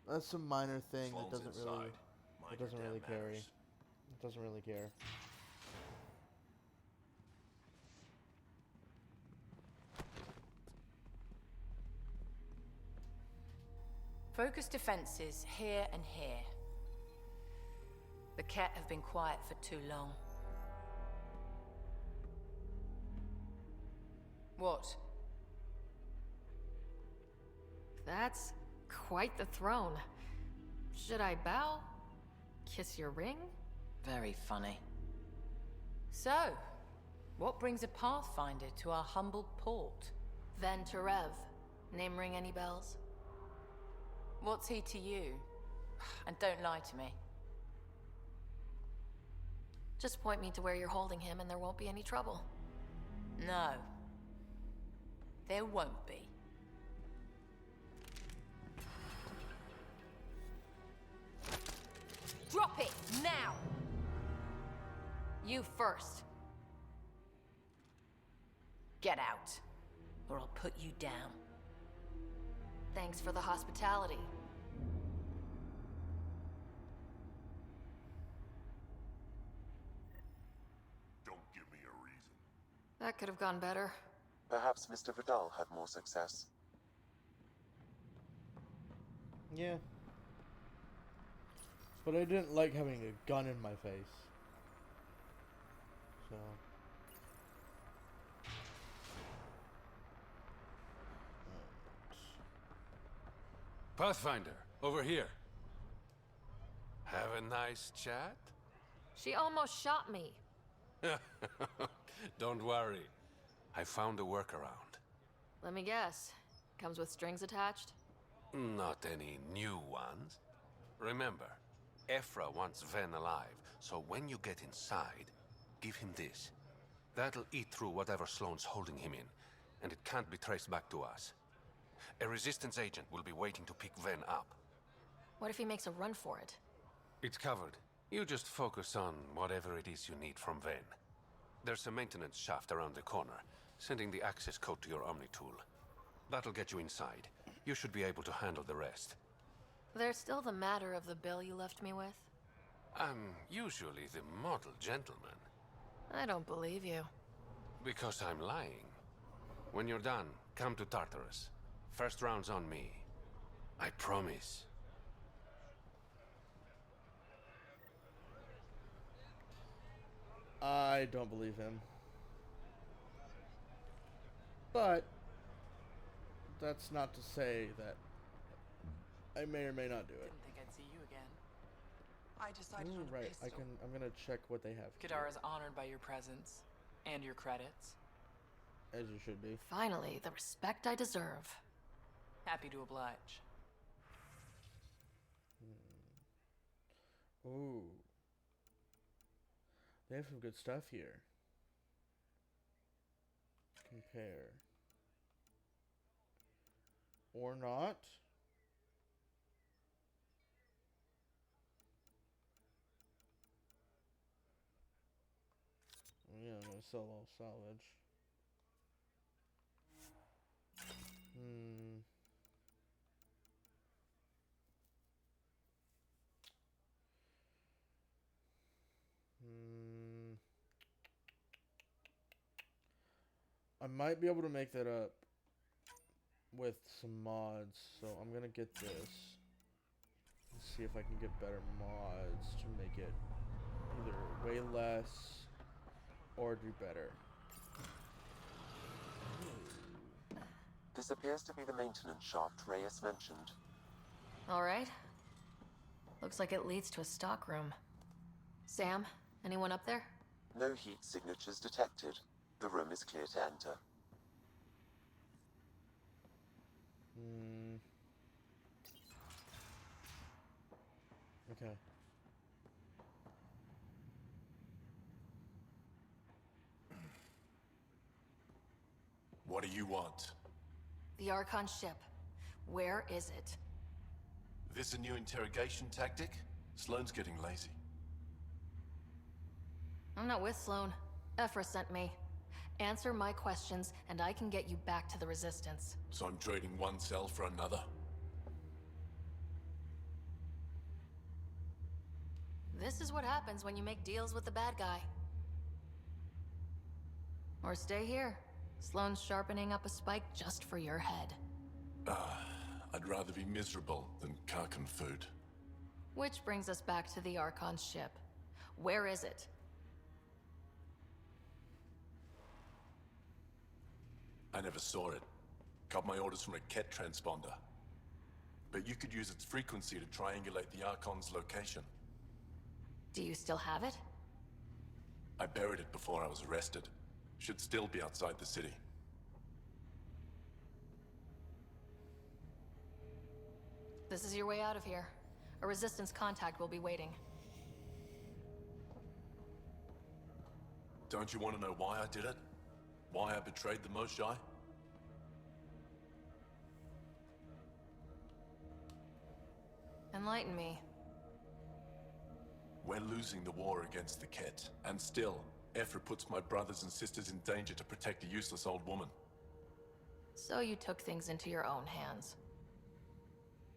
That's a minor thing that doesn't really carry. It doesn't really care. Focus defenses here and here. The Ket have been quiet for too long. What? That's quite the throne. Should I bow? Kiss your ring? Very funny. So, what brings a Pathfinder to our humble port? Ven Terev. Name ring any bells? What's he to you? And don't lie to me. Just point me to where you're holding him and there won't be any trouble. No. There won't be. Drop it, now! You first. Get out, or I'll put you down. Thanks for the hospitality. Don't give me a reason. That could have gone better. Perhaps Mr. Vidal had more success. Yeah. But I didn't like having a gun in my face. So. Pathfinder, over here. Have a nice chat? She almost shot me. Don't worry. I found a workaround. Let me guess. Comes with strings attached? Not any new ones. Remember, Ephra wants Ven alive, so when you get inside, give him this. That'll eat through whatever Sloane's holding him in, and it can't be traced back to us. A Resistance agent will be waiting to pick Ven up. What if he makes a run for it? It's covered. You just focus on whatever it is you need from Ven. There's a maintenance shaft around the corner, sending the access code to your Omni tool. That'll get you inside. You should be able to handle the rest. There's still the matter of the bill you left me with? I'm usually the model gentleman. I don't believe you. Because I'm lying. When you're done, come to Tartarus. First round's on me. I promise. I don't believe him. But that's not to say that I may or may not do it. Didn't think I'd see you again. I decided on a right. pistol. I'm gonna check what they have. Kadara's honored by your presence and your credits. As you should be. Finally, the respect I deserve. Happy to oblige. Ooh. They have some good stuff here. Compare. Or not. Yeah, I'm gonna sell all salvage. I might be able to make that up with some mods, so I'm gonna get this. Let's see if I can get better mods to make it either way less or do better. This appears to be the maintenance shaft Reyes mentioned. Alright. Looks like it leads to a stockroom. Sam, anyone up there? No heat signatures detected. The room is clear to enter. Okay. What do you want? The Archon ship. Where is it? This a new interrogation tactic? Sloane's getting lazy. I'm not with Sloane. Ephra sent me. Answer my questions, and I can get you back to the Resistance. So I'm trading one cell for another? This is what happens when you make deals with the bad guy. Or stay here. Sloane's sharpening up a spike just for your head. I'd rather be miserable than Karkan food. Which brings us back to the Archon's ship. Where is it? I never saw it. Got my orders from a Ket transponder. But you could use its frequency to triangulate the Archon's location. Do you still have it? I buried it before I was arrested. Should still be outside the city. This is your way out of here. A Resistance contact will be waiting. Don't you want to know why I did it? Why I betrayed the Moshae? Enlighten me. We're losing the war against the Ket, and still, Ephra puts my brothers and sisters in danger to protect a useless old woman. So you took things into your own hands.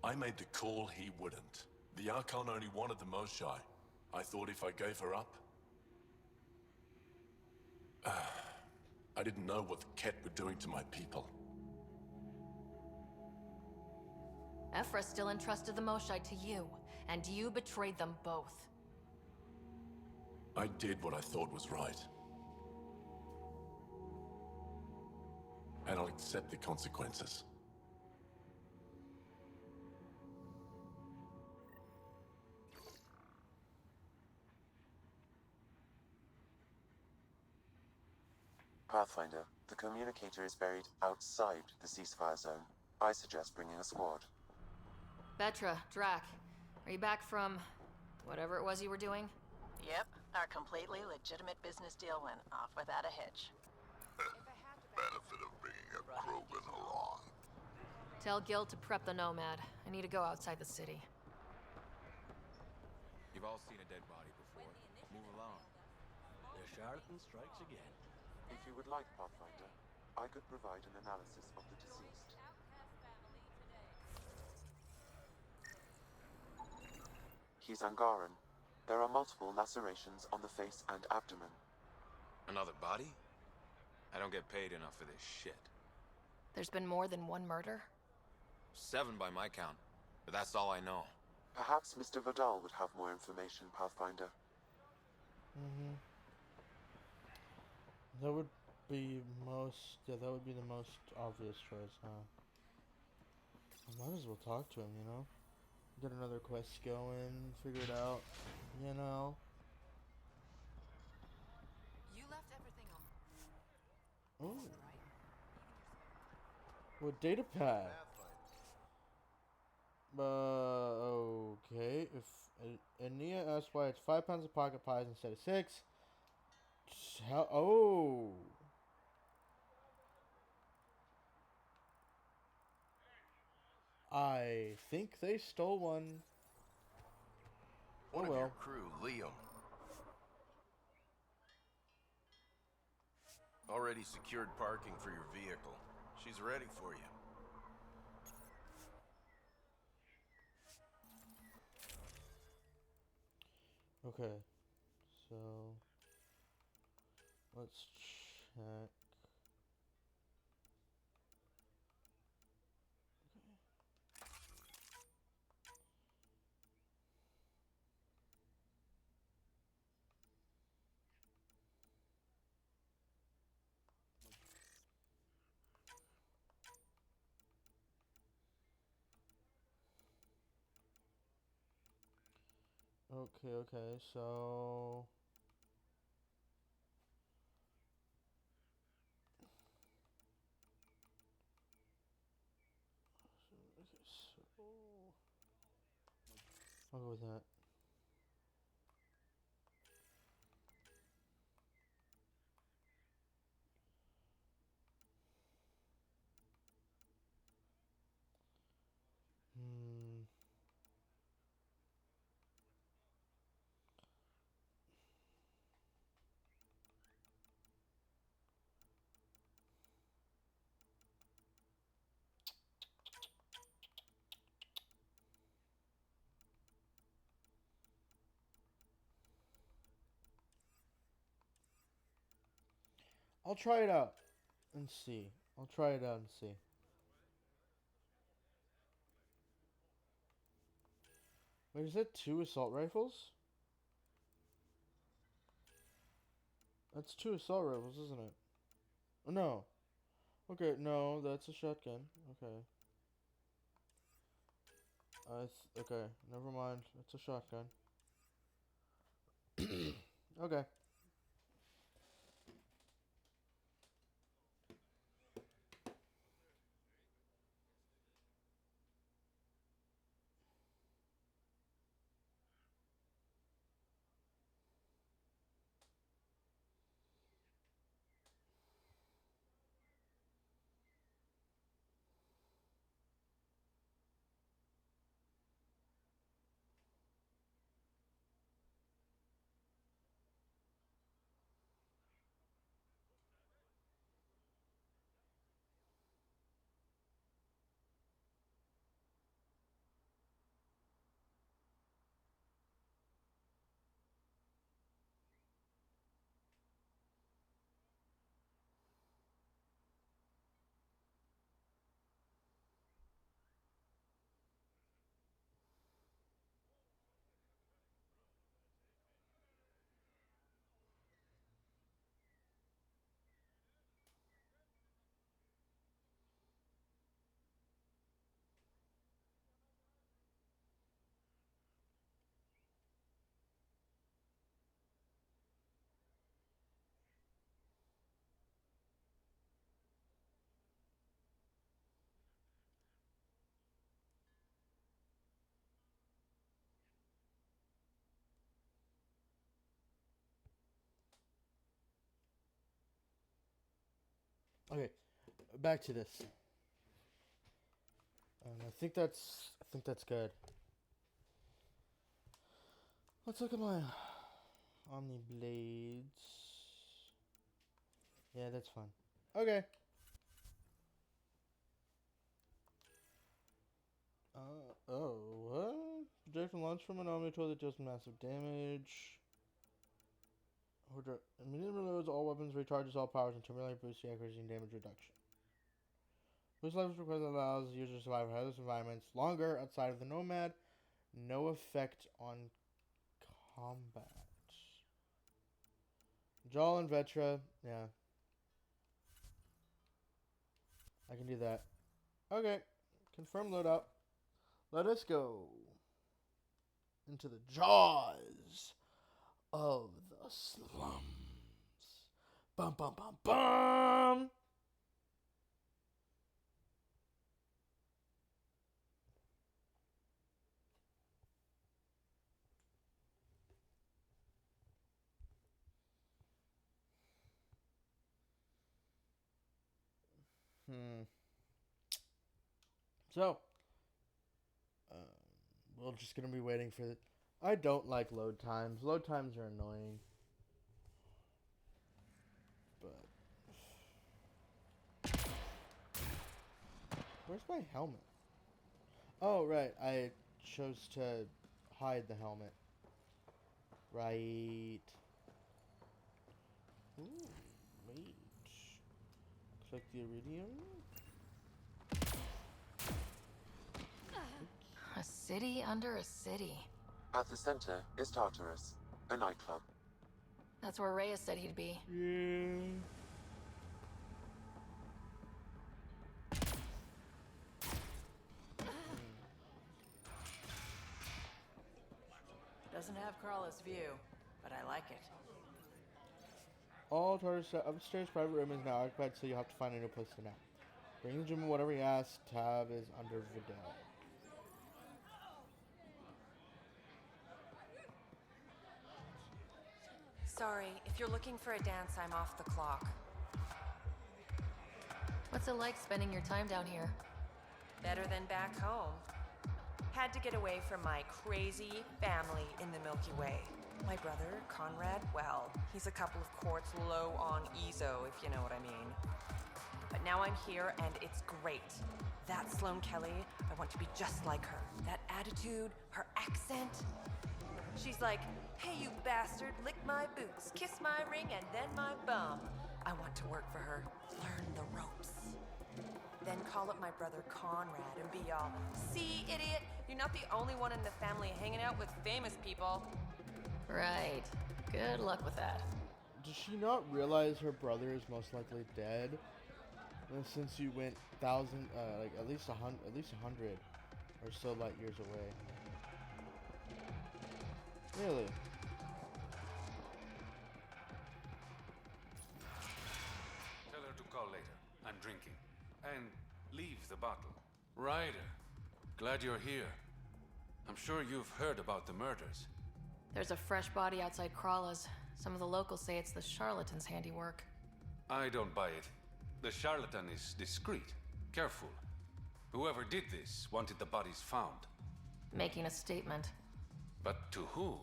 I made the call he wouldn't. The Archon only wanted the Moshae. I thought if I gave her up... I didn't know what the Ket were doing to my people. Ephra still entrusted the Moshae to you, and you betrayed them both. I did what I thought was right. And I'll accept the consequences. Pathfinder, the communicator is buried outside the ceasefire zone. I suggest bringing a squad. Vetra, Drac, are you back from whatever it was you were doing? Yep, our completely legitimate business deal went off without a hitch. Benefit of bringing a Krogan along. Tell Gil to prep the Nomad. I need to go outside the city. You've all seen a dead body before. Move along. The charlatan strikes again. If you would like, Pathfinder, I could provide an analysis of the deceased. He's Angaran. There are multiple lacerations on the face and abdomen. Another body? I don't get paid enough for this shit. There's been more than one murder? 7 by my count, but that's all I know. Perhaps Mr. Vidal would have more information, Pathfinder. That would be that would be the most obvious choice, huh? I might as well talk to him, you know? Get another quest going, figure it out, you know? You left everything on. Ooh. What data pad? Okay. If Nia asks why it's 5 pounds of pocket pies instead of 6. How? Oh. I think they stole one. One of your crew, Leo. Already secured parking for your vehicle. She's ready for you. Okay. So let's check. Okay, so I'll go with that. I'll try it out and see. I'll try it out and see. Wait, is that 2 assault rifles? That's 2 assault rifles, isn't it? Oh, no. Okay, no, that's a shotgun. Okay. Okay, never mind. It's a shotgun. Okay. Okay, back to this. I think that's good. Let's look at my Omni Blades. Yeah, that's fine. Okay. Oh, what? Projectile launch from an Omni tool that deals massive damage. Immediately reloads all weapons, recharges all powers, and temporarily boosts the accuracy and damage reduction. Boost life request allows users to survive hazardous environments longer outside of the Nomad. No effect on combat. Jaw and Vetra, yeah. I can do that. Okay. Confirm loadout. Let us go into the jaws of the slums. Bum bum bum bum. So, we're just gonna be waiting for it. I don't like load times. Load times are annoying. But where's my helmet? Oh, right. I chose to hide the helmet. Right. Ooh, wait. Click the iridium. A city under a city. At the center is Tartarus, a nightclub. That's where Reyes said he'd be. Yeah. Doesn't have Crawler's view, but I like it. All Tartarus upstairs private room is now occupied, so you'll have to find a new place to nap. Bring Jim whatever he asks. Tab is under Vidal. Sorry, if you're looking for a dance, I'm off the clock. What's it like spending your time down here? Better than back home. Had to get away from my crazy family in the Milky Way. My brother, Conrad, well, he's a couple of quarts low on EZO, if you know what I mean. But now I'm here, and it's great. That Sloane Kelly, I want to be just like her. That attitude, her accent. She's like, hey, you bastard, lick my boots, kiss my ring, and then my bum. I want to work for her, learn the ropes. Then call up my brother Conrad and be all, see, idiot, you're not the only one in the family hanging out with famous people. Right. Good luck with that. Does she not realize her brother is most likely dead? Since you went like at least 100 or so light years away. Really? Tell her to call later. I'm drinking. And leave the bottle. Ryder, glad you're here. I'm sure you've heard about the murders. There's a fresh body outside Krala's. Some of the locals say it's the charlatan's handiwork. I don't buy it. The charlatan is discreet, careful. Whoever did this wanted the bodies found. Making a statement. But to who?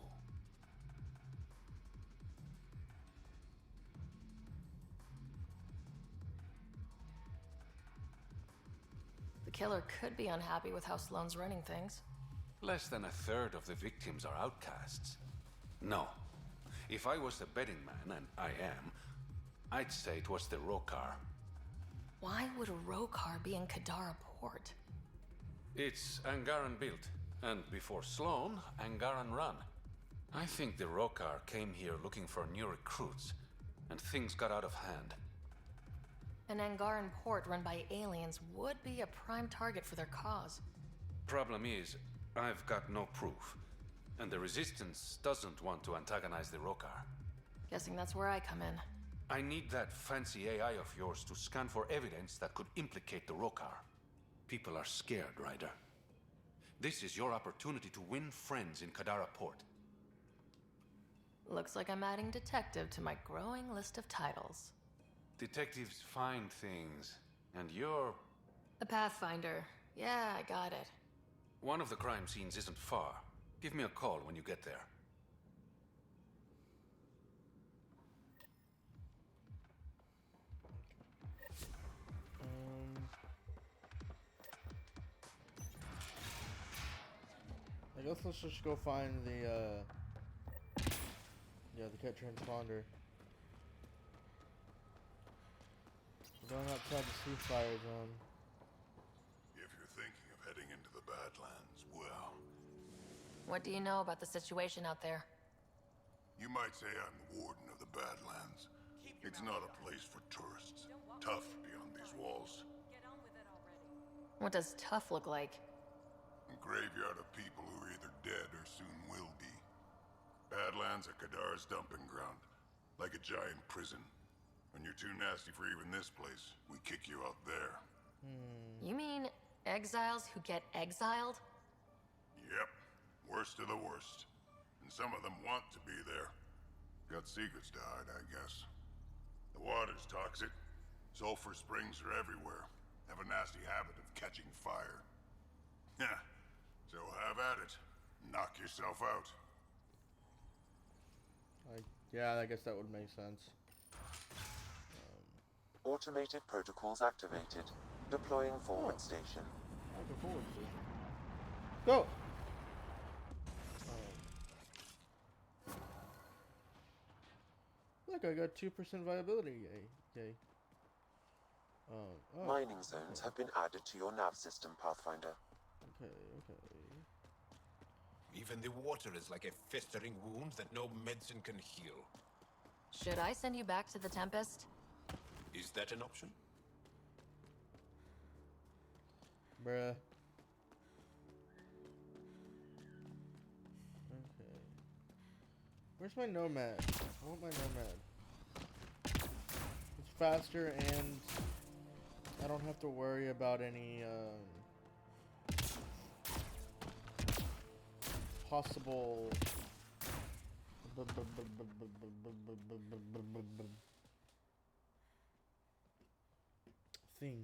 The killer could be unhappy with how Sloane's running things. Less than a third of the victims are outcasts. No. If I was the betting man, and I am, I'd say it was the Rokar. Why would a Rokar be in Kadara port? It's Angaran built, and before Sloane, Angaran run. I think the Rokar came here looking for new recruits, and things got out of hand. An Angaran port run by aliens would be a prime target for their cause. Problem is, I've got no proof, and the Resistance doesn't want to antagonize the Rokar. Guessing that's where I come in. I need that fancy AI of yours to scan for evidence that could implicate the Rokar. People are scared, Ryder. This is your opportunity to win friends in Kadara port. Looks like I'm adding detective to my growing list of titles. Detectives find things, and you're... A pathfinder. Yeah, I got it. One of the crime scenes isn't far. Give me a call when you get there. I guess let's just go find the cat transponder. We're going outside the ceasefire zone. If you're thinking of heading into the Badlands, well... What do you know about the situation out there? You might say I'm the warden of the Badlands. It's not a place for tourists. Tough beyond these walls. What does tough look like? A graveyard of people who are either dead or soon will be. Badlands are Kadara's dumping ground. Like a giant prison. When you're too nasty for even this place, we kick you out there. You mean exiles who get exiled? Yep. Worst of the worst. And some of them want to be there. Got secrets to hide, I guess. The water's toxic. Sulfur springs are everywhere. Have a nasty habit of catching fire. Yeah. So have at it. Knock yourself out. Yeah, I guess that would make sense. Automated protocols activated. Deploying forward station. Forward station. Go! Look, I got 2% viability. Yay. Oh. Mining zones have been added to your nav system, Pathfinder. Okay. Even the water is like a festering wound that no medicine can heal. Should I send you back to the Tempest? Is that an option? Bruh. Okay. Where's my Nomad? I want my Nomad. It's faster and I don't have to worry about any possible things.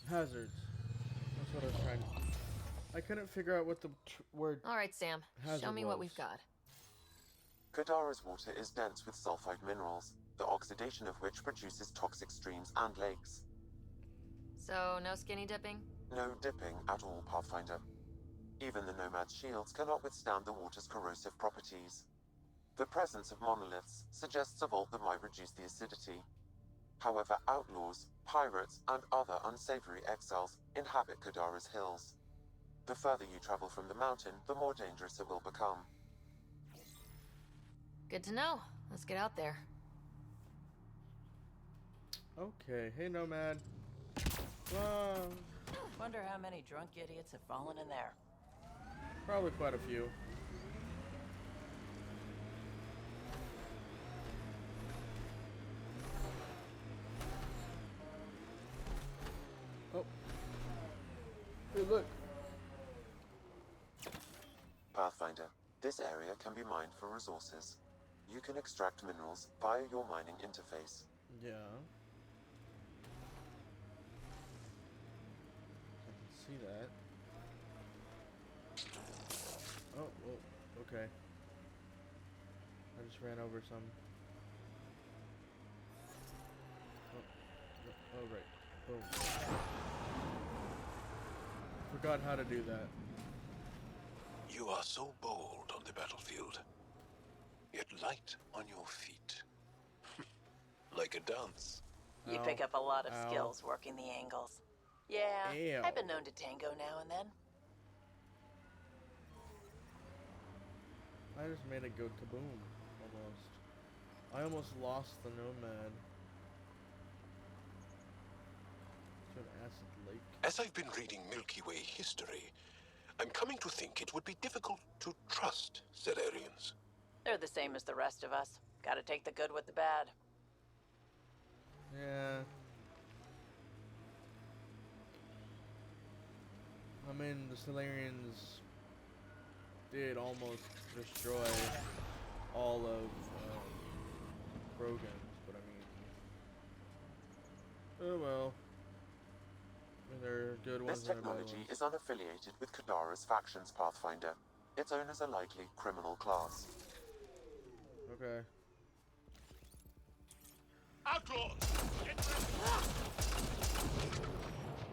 Hazards. That's what I was trying to... I couldn't figure out what the word... Alright, Sam. Show me what we've got. Kadara's water is dense with sulfide minerals, the oxidation of which produces toxic streams and lakes. So, no skinny dipping? No dipping at all, Pathfinder. Even the Nomad's shields cannot withstand the water's corrosive properties. The presence of monoliths suggests a vault that might reduce the acidity. However, outlaws, pirates, and other unsavory exiles inhabit Kadara's hills. The further you travel from the mountain, the more dangerous it will become. Good to know. Let's get out there. Okay, hey Nomad. Wonder how many drunk idiots have fallen in there. Probably quite a few. Oh. Hey, look. Pathfinder, this area can be mined for resources. You can extract minerals via your mining interface. Yeah. I can see that. Oh, well, okay. I just ran over some. Oh, right. Boom. Forgot how to do that. You are so bold on the battlefield, yet light on your feet. Like a dance. You pick up a lot of skills working the angles. Yeah, Ew. I've been known to tango now and then. I just made it go kaboom, almost. I almost lost the Nomad to an acid lake. As I've been reading Milky Way history, I'm coming to think it would be difficult to trust Zerarians. They're the same as the rest of us. Gotta take the good with the bad. Yeah. I mean, the Solarians did almost destroy all of Krogans, but I mean, oh well. They're good ones. This technology is unaffiliated with Kadara's factions, Pathfinder. Its owners are likely criminal class. Okay. Outlaws! Get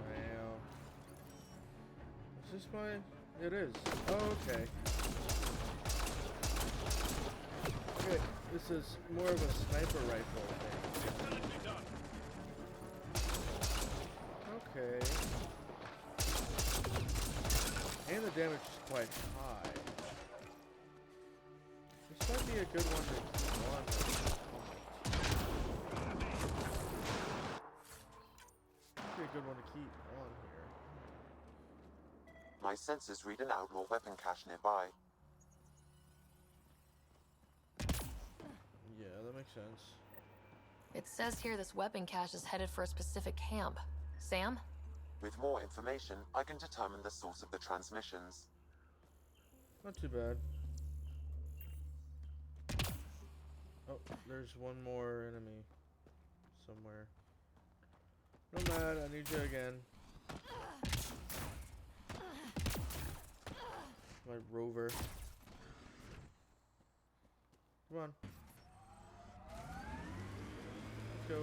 Wow. Is this my... It is. Oh, okay. Okay, this is more of a sniper rifle thing. Okay. And the damage is quite high. This might be a good one to keep on. Might be a good one to keep on here. My sensors read an outlaw weapon cache nearby. Yeah, that makes sense. It says here this weapon cache is headed for a specific camp. Sam? With more information, I can determine the source of the transmissions. Not too bad. Oh, there's one more enemy somewhere. Nomad, I need you again. My rover. Come on. Let's go.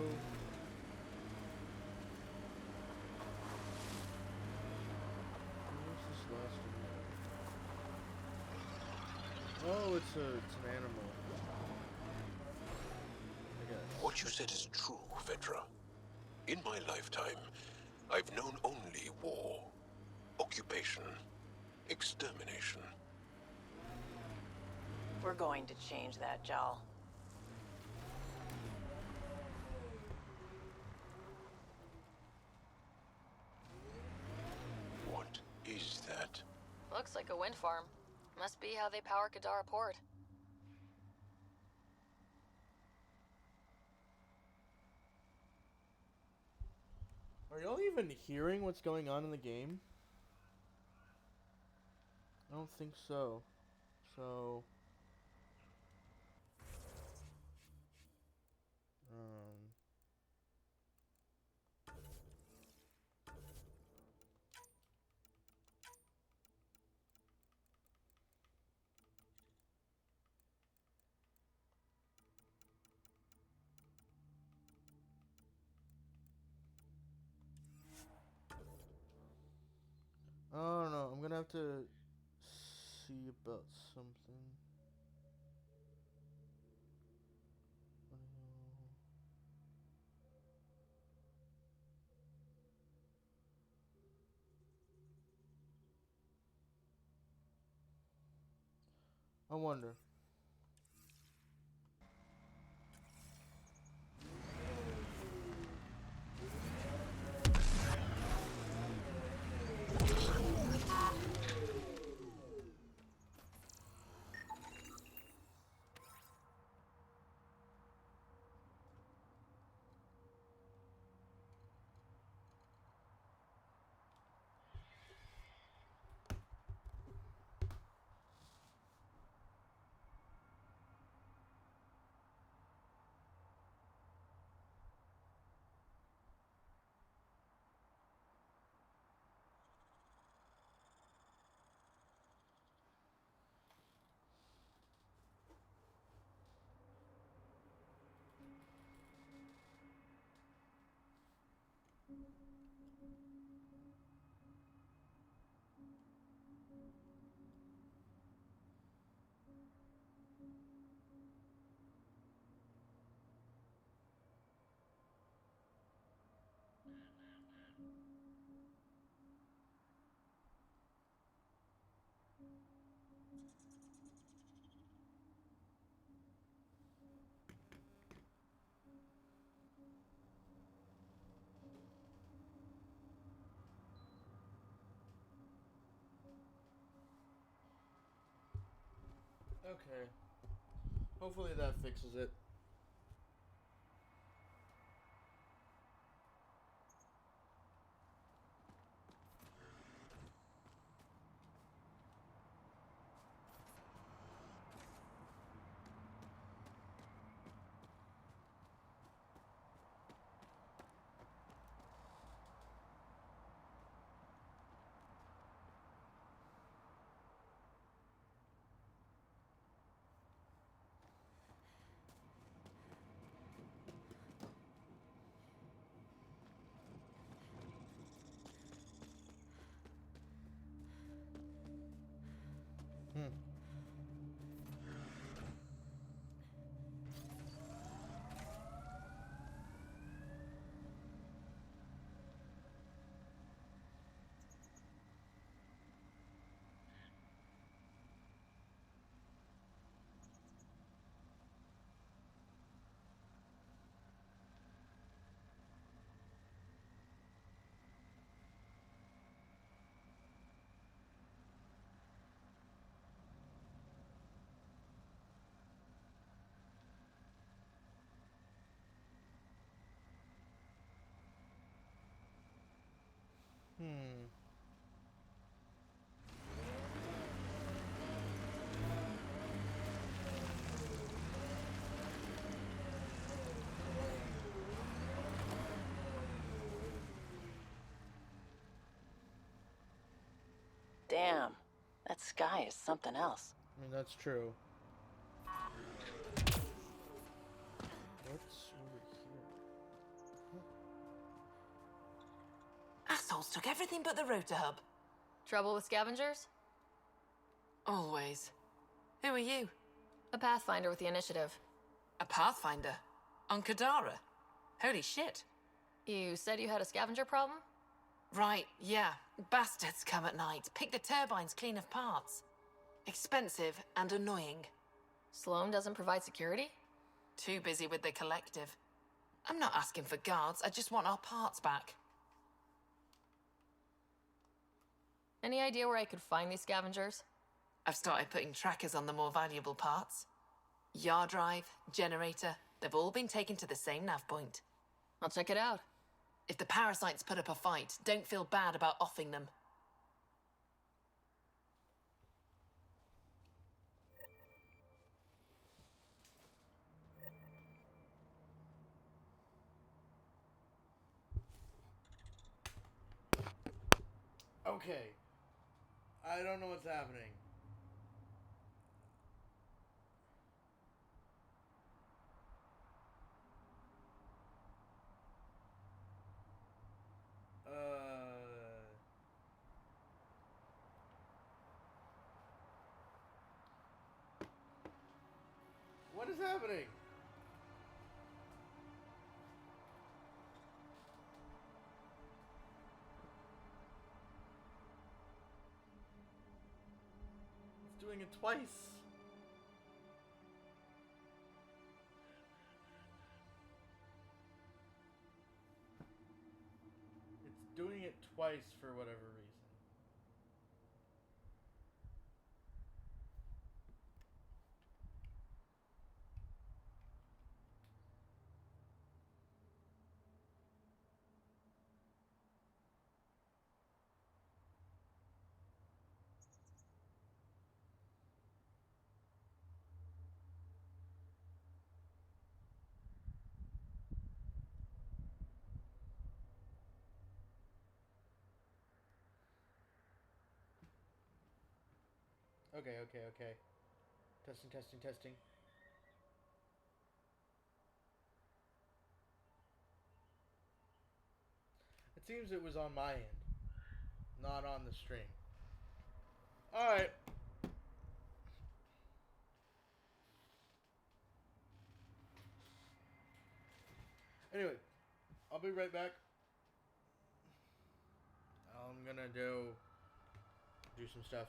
What's this last one? Oh, it's an animal. I guess. What you said is true, Vedra. In my lifetime, I've known only war, occupation, extermination. We're going to change that, Jal. What is that? Looks like a wind farm. Must be how they power Kadara Port. Are y'all even hearing what's going on in the game? I don't think so. So... Oh no, I'm gonna have to see about something. I wonder. Okay. Hopefully that fixes it. Hmm. Hmm. Damn, that sky is something else. I mean, that's true. What's over here? Assholes took everything but the rotor hub. Trouble with scavengers? Always. Who are you? A Pathfinder with the initiative. A Pathfinder? On Kadara? Holy shit. You said you had a scavenger problem? Right, yeah. Bastards come at night, pick the turbines clean of parts. Expensive and annoying. Sloan doesn't provide security? Too busy with the collective. I'm not asking for guards, I just want our parts back. Any idea where I could find these scavengers? I've started putting trackers on the more valuable parts. Yard drive, generator, they've all been taken to the same nav point. I'll check it out. If the parasites put up a fight, don't feel bad about offing them. Okay. I don't know what's happening. What is happening? It's doing it twice. It's doing it twice for whatever reason. Okay. Testing. It seems it was on my end, not on the stream. Alright. Anyway, I'll be right back. I'm gonna do some stuff.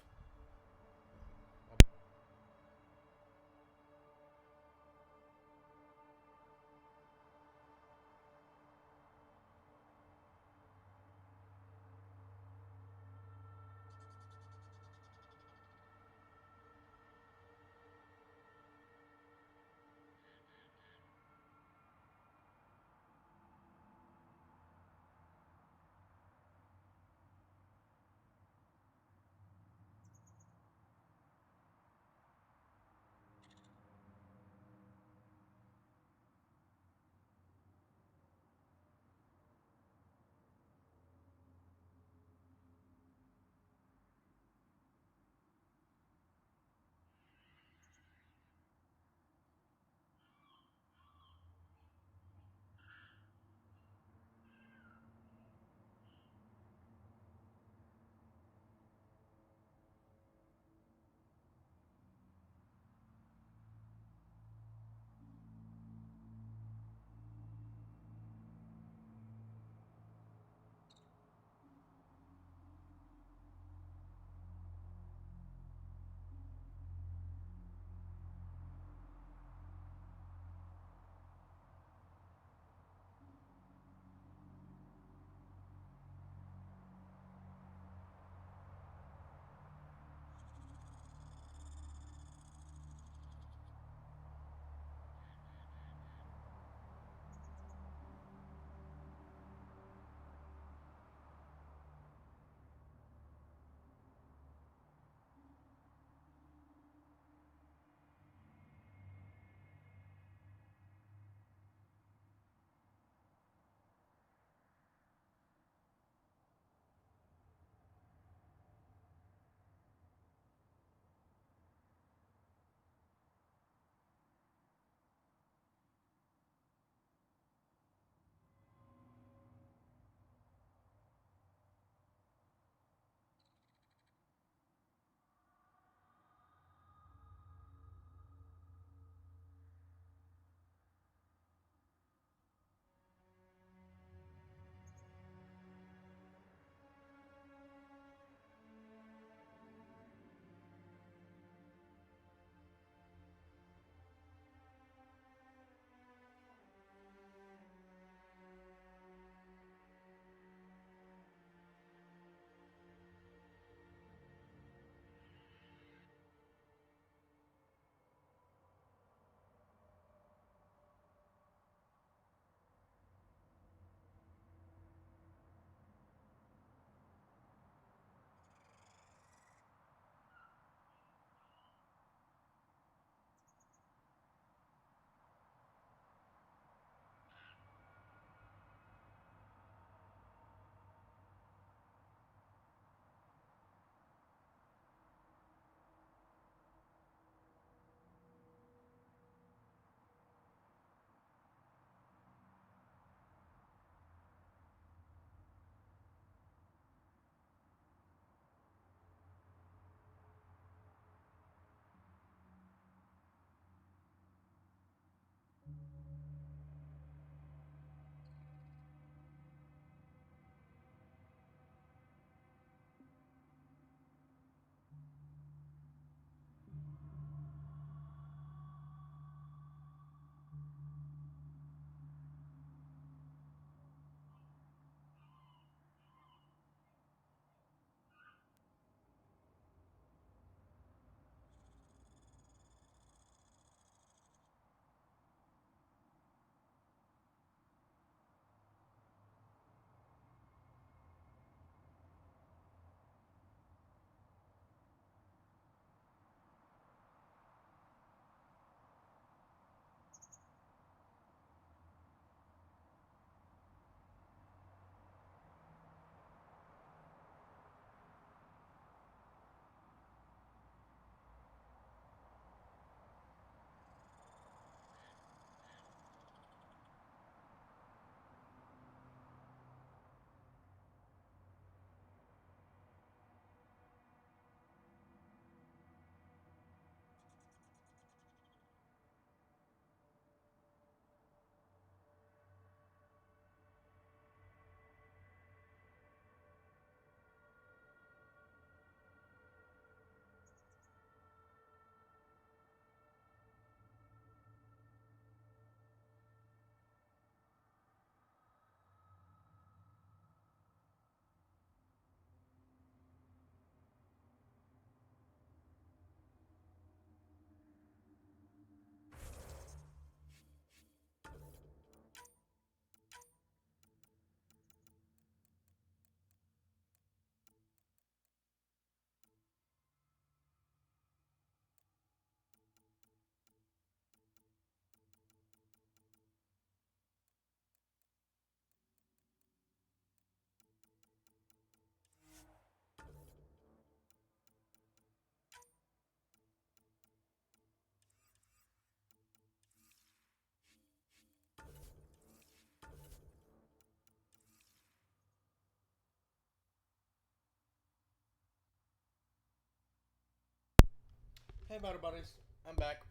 Hey, Battle Buddies. I'm back.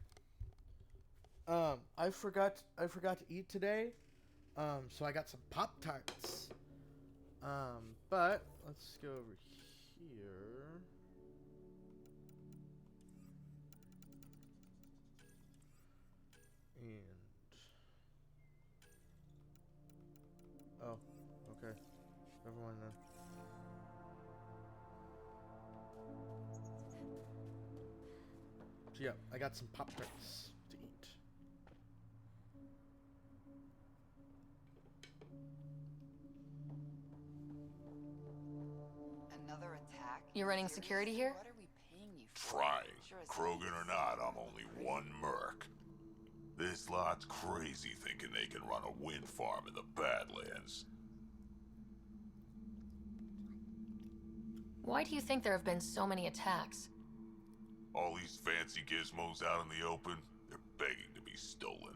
I forgot to eat today. So I got some Pop-Tarts. But let's go over here. And oh, okay. Never mind then. So yeah, I got some Pop-Tarts to eat. Another attack? You're running security here? What are we paying you for? Trying. Sure as Krogan or not, I'm only one merc. This lot's crazy thinking they can run a wind farm in the Badlands. Why do you think there have been so many attacks? All these fancy gizmos out in the open, they're begging to be stolen.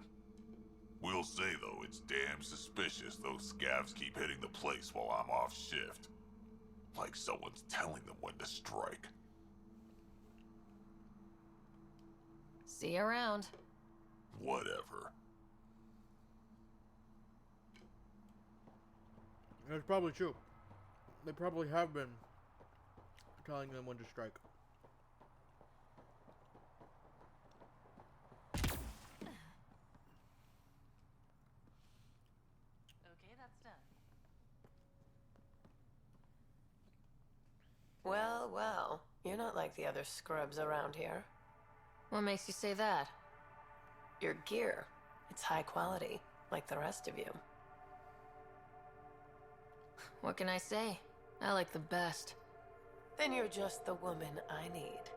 We'll say, though, it's damn suspicious those scavs keep hitting the place while I'm off shift. Like someone's telling them when to strike. See you around. Whatever. That's probably true. They probably have been telling them when to strike. Okay, that's done. Well, well. You're not like the other scrubs around here. What makes you say that? Your gear. It's high quality, like the rest of you. What can I say? I like the best. Then you're just the woman I need.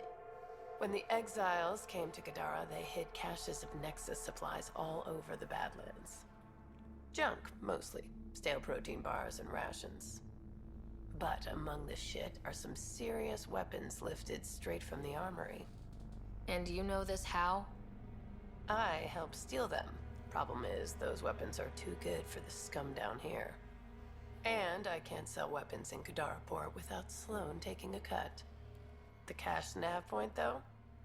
When the exiles came to Kadara, they hid caches of Nexus supplies all over the Badlands. Junk, mostly. Stale protein bars and rations. But among the shit are some serious weapons lifted straight from the armory. And you know this how? I helped steal them. Problem is, those weapons are too good for the scum down here. And I can't sell weapons in Kadaraport without Sloan taking a cut. The cash nav point, though?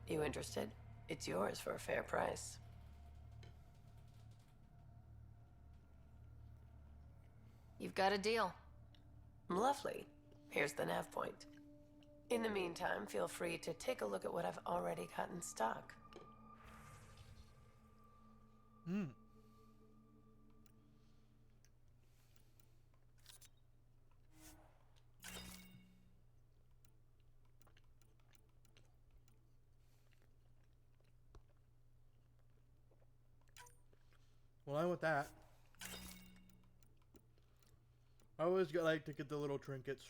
You interested? It's yours for a fair price. You've got a deal. Lovely. Here's the nav point. In the meantime, feel free to take a look at what I've already got in stock. Well, I'm with that. I always like to get the little trinkets.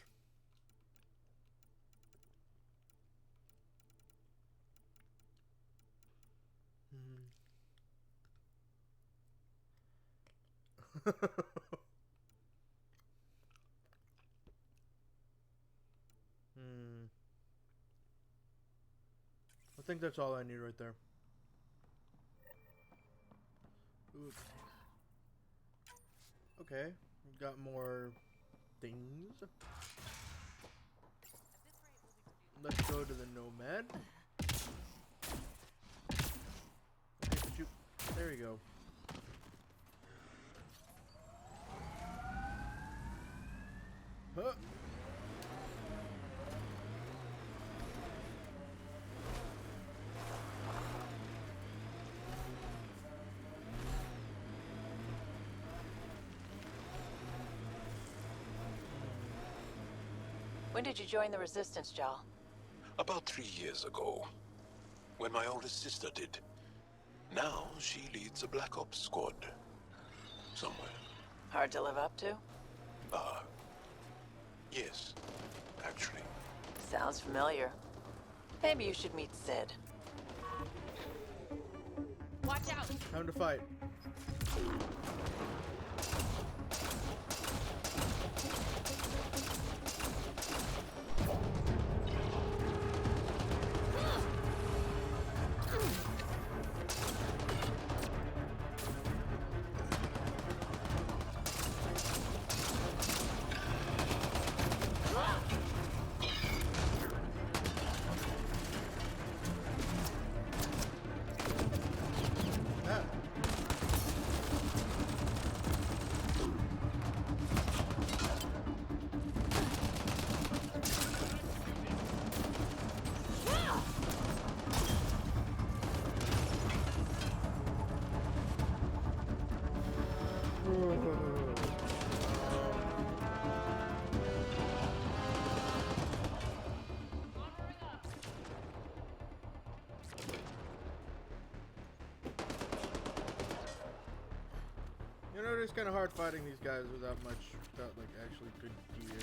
I think that's all I need right there. Oops. Okay, we've got more things. Let's go to the Nomad. Okay, shoot. There you go. Huh. When did you join the Resistance, Jal? About 3 years ago, when my oldest sister did. Now she leads a Black Ops squad. Somewhere. Hard to live up to? Yes, actually. Sounds familiar. Maybe you should meet Sid. Watch out! Time to fight. You know, it's kind of hard fighting these guys without like actually good gear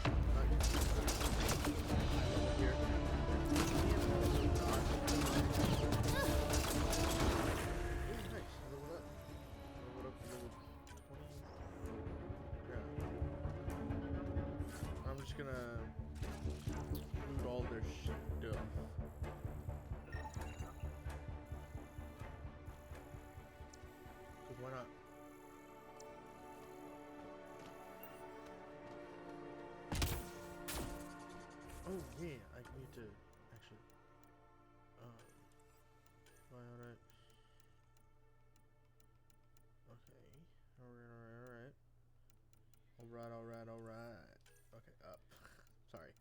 or not gear. Nice, level up. Level up to level 20. Yeah. I'm just gonna loot all their stuff. Cause why not? Oh yeah, I need to actually alright. Okay. Alright. Okay, up. Sorry.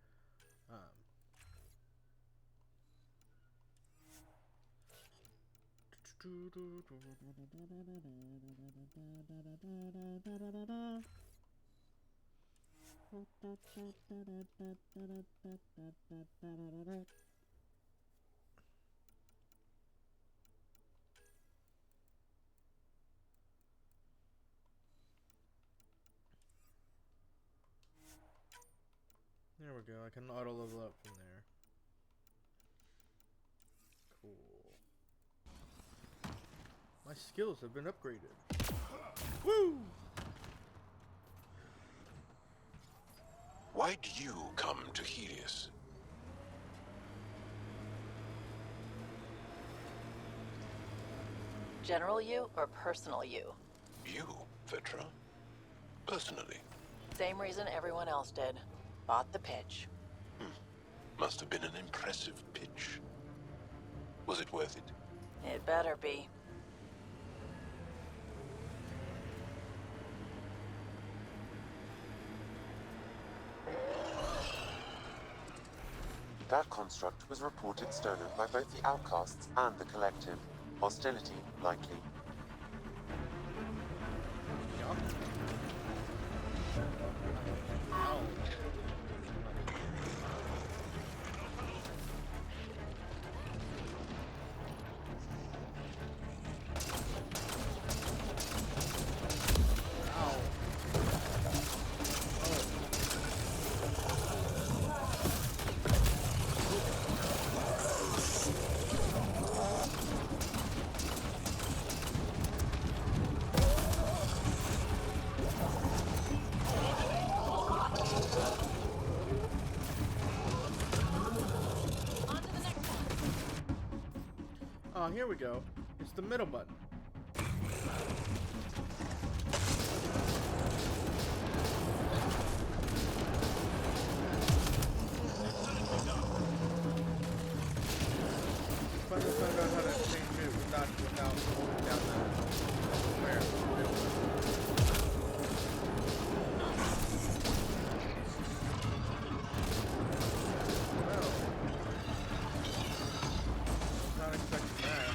There we go. I can auto level up from there. Cool. My skills have been upgraded. Woo! Why'd you come to Helios? General you or personal you? You, Vetra? Personally? Same reason everyone else did. Bought the pitch. Must have been an impressive pitch. Was it worth it? It better be. That construct was reported stolen by both the Outcasts and the Collective. Hostility likely. Oh, here we go. It's the middle button. Finally found out how to change it without holding down the square. Well, not expecting that.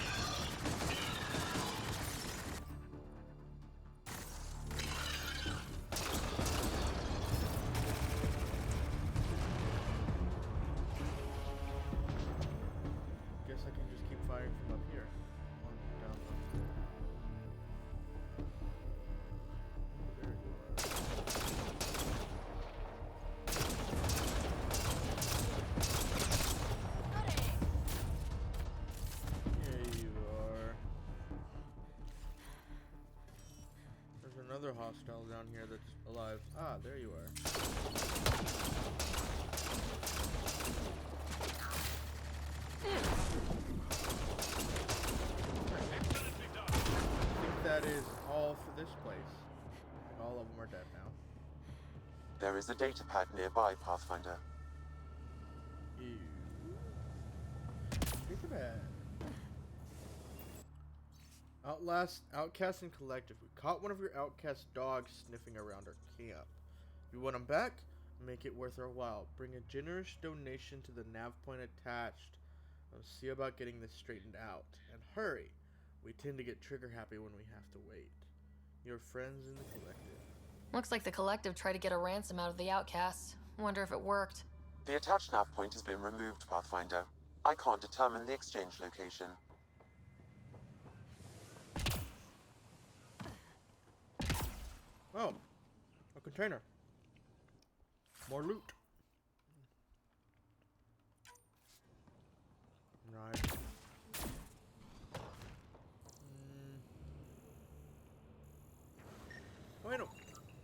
Guess I can just keep firing from up here. On down low. There you are. Here you are. There's another hostile down here that's alive. Ah, there you are. I think that is all for this place. Like all of them are dead now. There is a data pad nearby, Pathfinder. Ew. Data pad. Outcast and Collective. We caught one of your outcast dogs sniffing around our camp. You want him back? Make it worth our while. Bring a generous donation to the nav point attached. I'll see about getting this straightened out. And hurry! We tend to get trigger happy when we have to wait. Your friends in the collective. Looks like the collective tried to get a ransom out of the outcasts. Wonder if it worked. The attached nav point has been removed, Pathfinder. I can't determine the exchange location. Oh, a container. More loot. Right. Wait, no.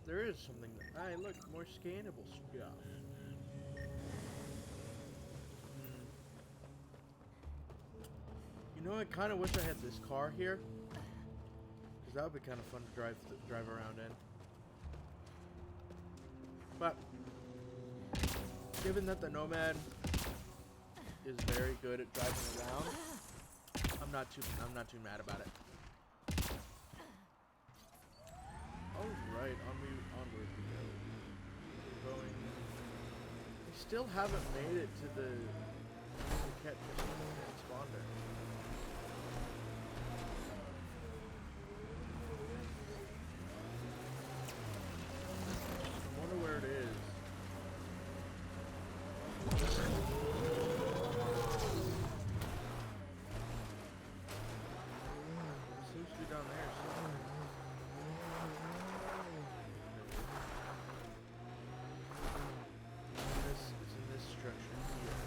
There is something. Look, more scannable stuff. You know, I kind of wish I had this car here, because that would be kind of fun to drive around in. But given that the Nomad is very good at driving around, I'm not too mad about it. Alright, onward we go. We're going. We still haven't made it to the transponder. I wonder where it is. It seems to be down there somewhere. It's in this structure here.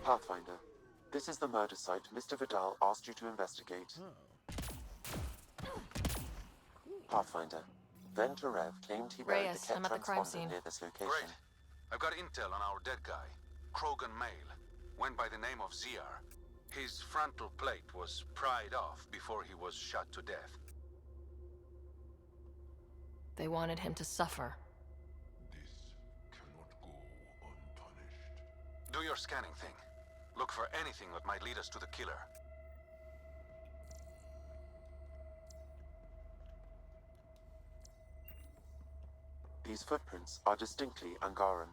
Pathfinder, this is the murder site Mr. Vidal asked you to investigate. Pathfinder, Venturev claimed he buried Reyes, the Ket I'm at the crime transponder scene. near this location. Great. I've got intel on our dead guy, Krogan Male. Went by the name of Ziar. His frontal plate was pried off before he was shot to death. They wanted him to suffer. Do your scanning thing. Look for anything that might lead us to the killer. These footprints are distinctly Angaran.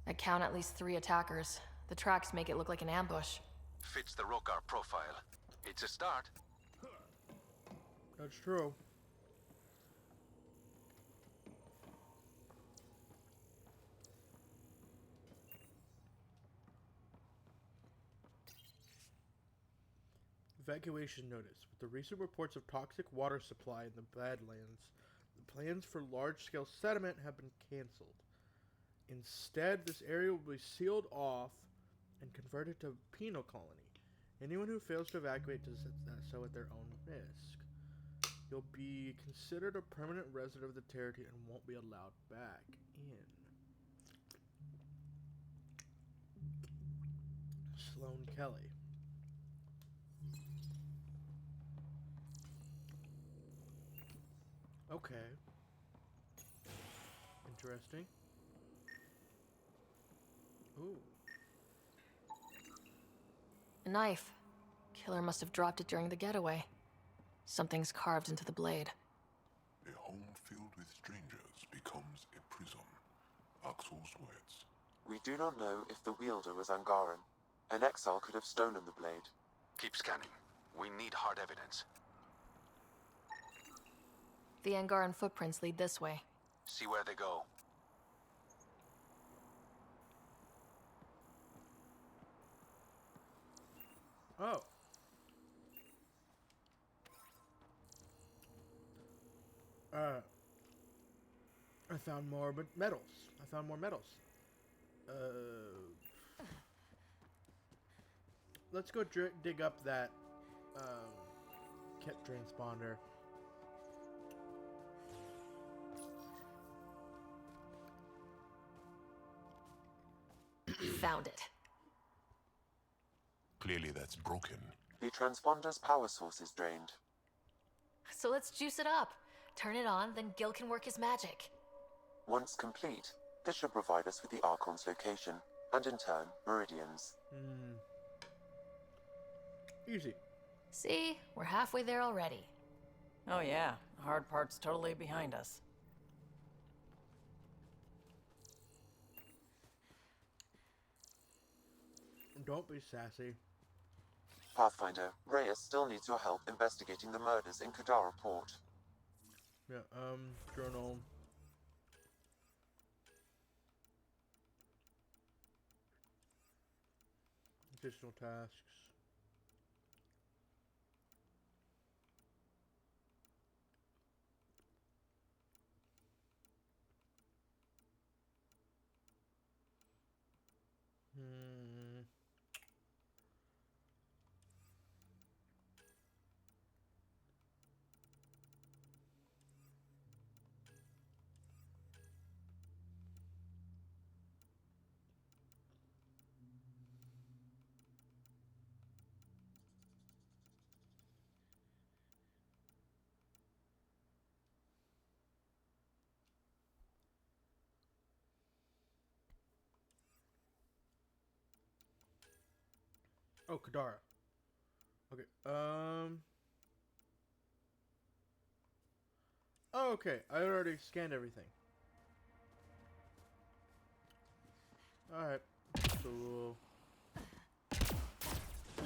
I count at least 3 attackers. The tracks make it look like an ambush. Fits the Rokar profile. It's a start. That's true. Evacuation notice. With the recent reports of toxic water supply in the Badlands, the plans for large-scale settlement have been cancelled. Instead, this area will be sealed off and converted to a penal colony. Anyone who fails to evacuate does so at their own risk. You'll be considered a permanent resident of the territory and won't be allowed back in. Sloane Kelly. Okay. Interesting. Ooh. A knife. Killer must have dropped it during the getaway. Something's carved into the blade. A home filled with strangers becomes a prison. Axel's words. We do not know if the wielder was Angaran. An exile could have stolen the blade. Keep scanning. We need hard evidence. The Angaran footprints lead this way. See where they go. Oh. I found more metals. Let's go dig up that Ket transponder. Found it. Clearly that's broken. The transponder's power source is drained. So let's juice it up. Turn it on, then Gil can work his magic. Once complete, this should provide us with the Archon's location, and in turn, Meridian's. Easy. See? We're halfway there already. Oh yeah, the hard part's totally behind us. Don't be sassy. Pathfinder, Reyes still needs your help investigating the murders in Kadara Port. Yeah, journal. Additional tasks. Oh, Kadara. Okay. Oh, okay. I already scanned everything. Alright. So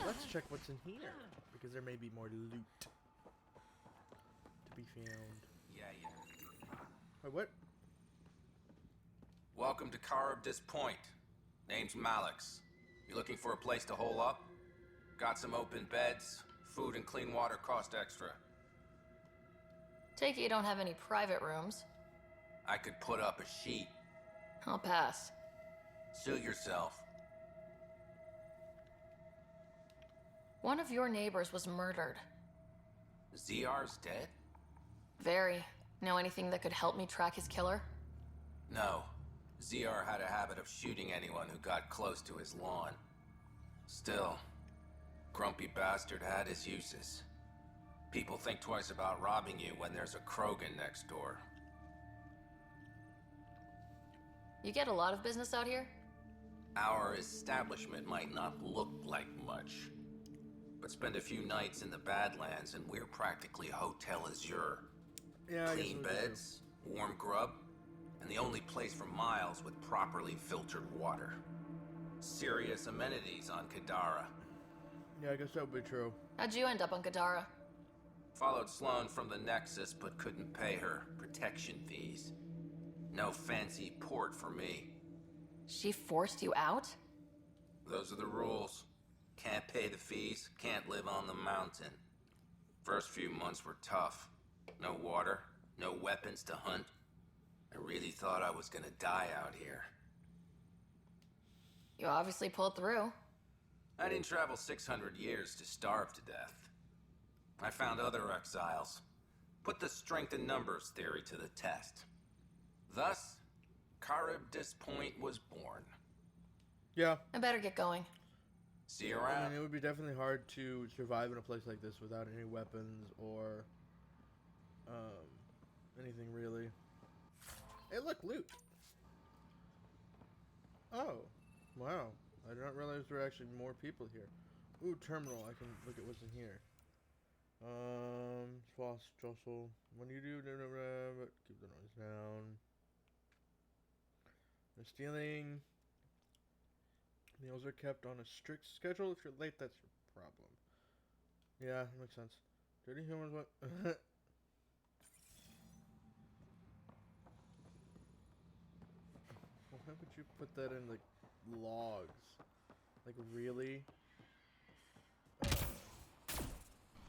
let's check what's in here, because there may be more loot to be found. Yeah. Wait, what? Welcome to Caribdis Point. Name's Malix. You looking for a place to hole up? Got some open beds. Food and clean water cost extra. Take it you don't have any private rooms. I could put up a sheet. I'll pass. Suit yourself. One of your neighbors was murdered. ZR's dead? Very. Know anything that could help me track his killer? No. ZR had a habit of shooting anyone who got close to his lawn. Still, grumpy bastard had his uses. People think twice about robbing you when there's a Krogan next door. You get a lot of business out here? Our establishment might not look like much, but spend a few nights in the Badlands and we're practically Hotel Azure. Yeah, clean beds, warm grub, and the only place for miles with properly filtered water. Serious amenities on Kadara. Yeah, I guess that would be true. How'd you end up on Kadara? Followed Sloane from the Nexus, but couldn't pay her protection fees. No fancy port for me. She forced you out? Those are the rules. Can't pay the fees, can't live on the mountain. First few months were tough. No water, no weapons to hunt. I really thought I was gonna die out here. You obviously pulled through. I didn't travel 600 years to starve to death. I found other exiles. Put the strength in numbers theory to the test. Thus, Caribdis Point was born. Yeah. I better get going. See you around. I mean, it would be definitely hard to survive in a place like this without any weapons or anything really. Hey, look, loot. Oh, wow. I did not realize there were actually more people here. Ooh, terminal. I can look at what's in here. Swass, jostle. When you do, but keep the noise down. No stealing. Meals are kept on a strict schedule. If you're late, that's your problem. Yeah, that makes sense. Dirty humans, what? Why would you put that in, like, logs? Like, really?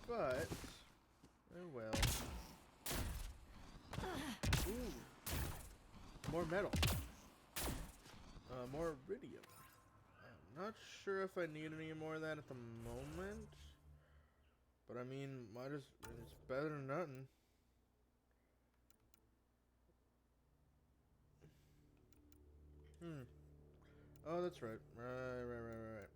But, oh well. Ooh. More metal. More iridium. I'm not sure if I need any more of that at the moment. But I mean, it's better than nothing. Oh, that's right. Right.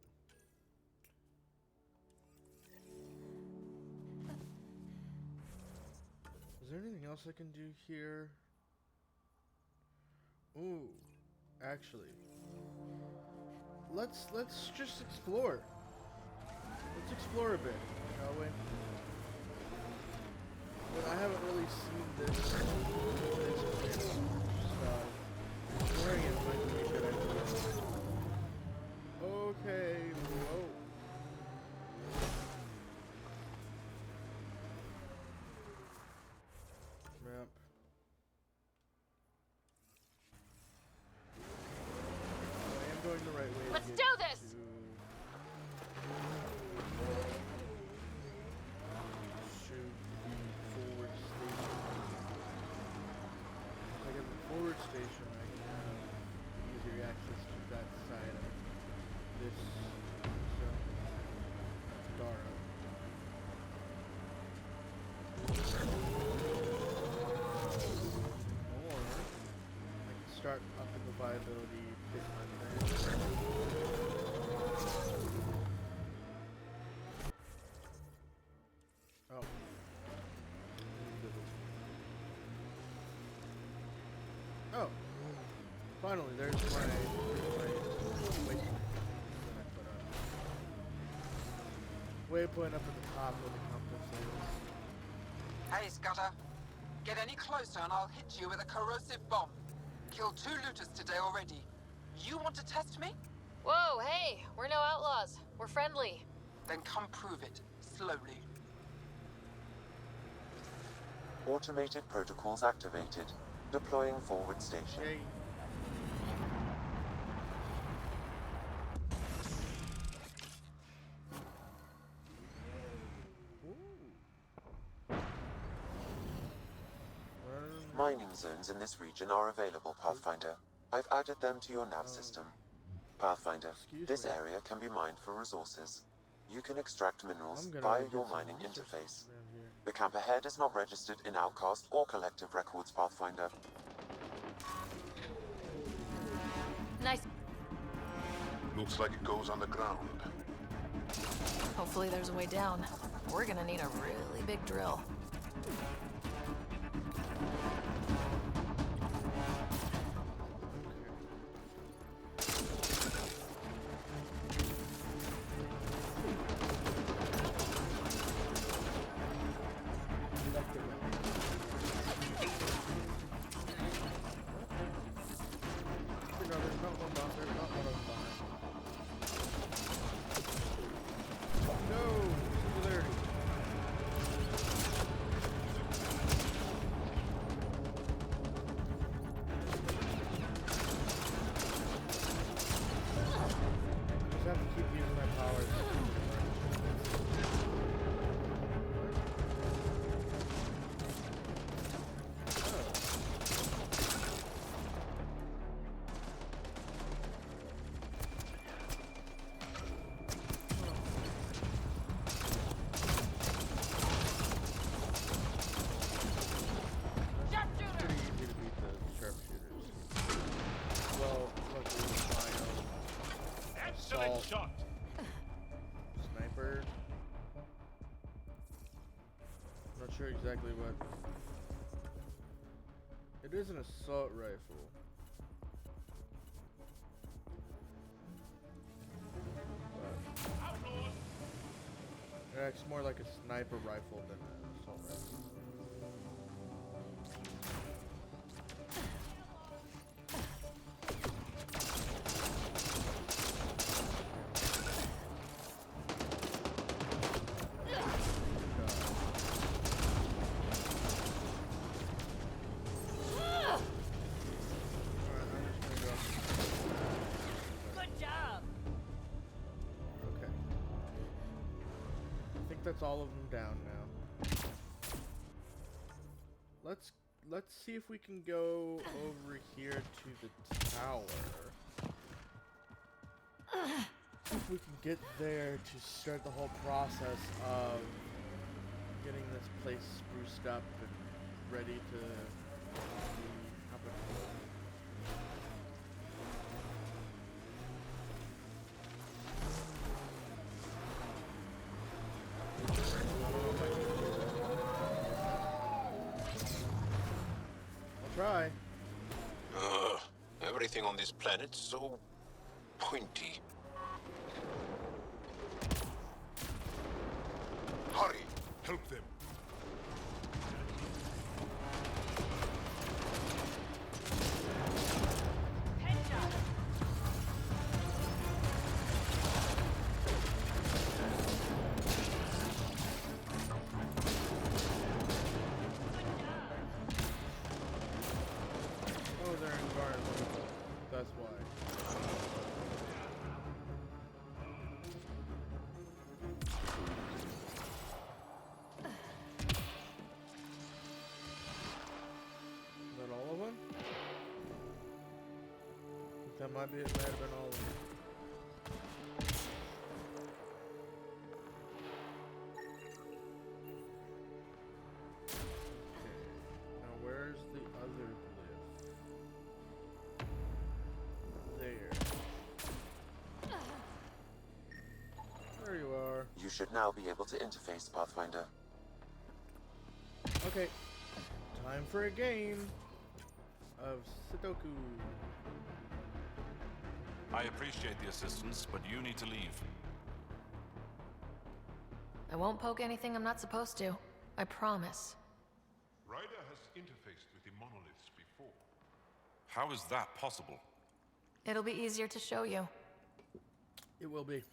Is there anything else I can do here? Ooh, actually, let's just explore. Let's explore a bit, shall we? But I haven't really seen this place. Exploring it might be a good idea. Okay, whoa. going the right way. Let's to get do this! To... Shoot the forward station. If I get the forward station, I can have easier access to that side of this zone. Dara. Or I can start upping the viability bit by bit. Oh. Oh. Finally, there's my waypoint that I put up. Waypoint up at the top of the compass is. Hey, Scudder. Get any closer and I'll hit you with a corrosive bomb. Killed 2 looters today already. You want to test me? Whoa, hey, we're no outlaws. We're friendly. Then come prove it, slowly. Automated protocols activated. Deploying forward station. Okay. Mining zones in this region are available, Pathfinder. I've added them to your nav system. Pathfinder, this area can be mined for resources. You can extract minerals via your mining interface. The camp ahead is not registered in Outcast or Collective Records, Pathfinder. Nice. Looks like it goes on the ground. Hopefully there's a way down. We're gonna need a really big drill. Shot. Sniper. I'm not sure exactly what. It is an assault rifle. But it's more like a sniper rifle than an assault rifle. That's all of them down now. Let's see if we can go over here to the tower. See if we can get there to start the whole process of getting this place spruced up and ready to be habitable. Try. Everything on this planet's so pointy. Hurry! Help them! That might have been all of them. Now where's the other glyph? There. There you are. You should now be able to interface, Pathfinder. Okay. Time for a game of Sudoku. I appreciate the assistance, but you need to leave. I won't poke anything I'm not supposed to. I promise. Ryder has interfaced with the monoliths before. How is that possible? It'll be easier to show you. It will be.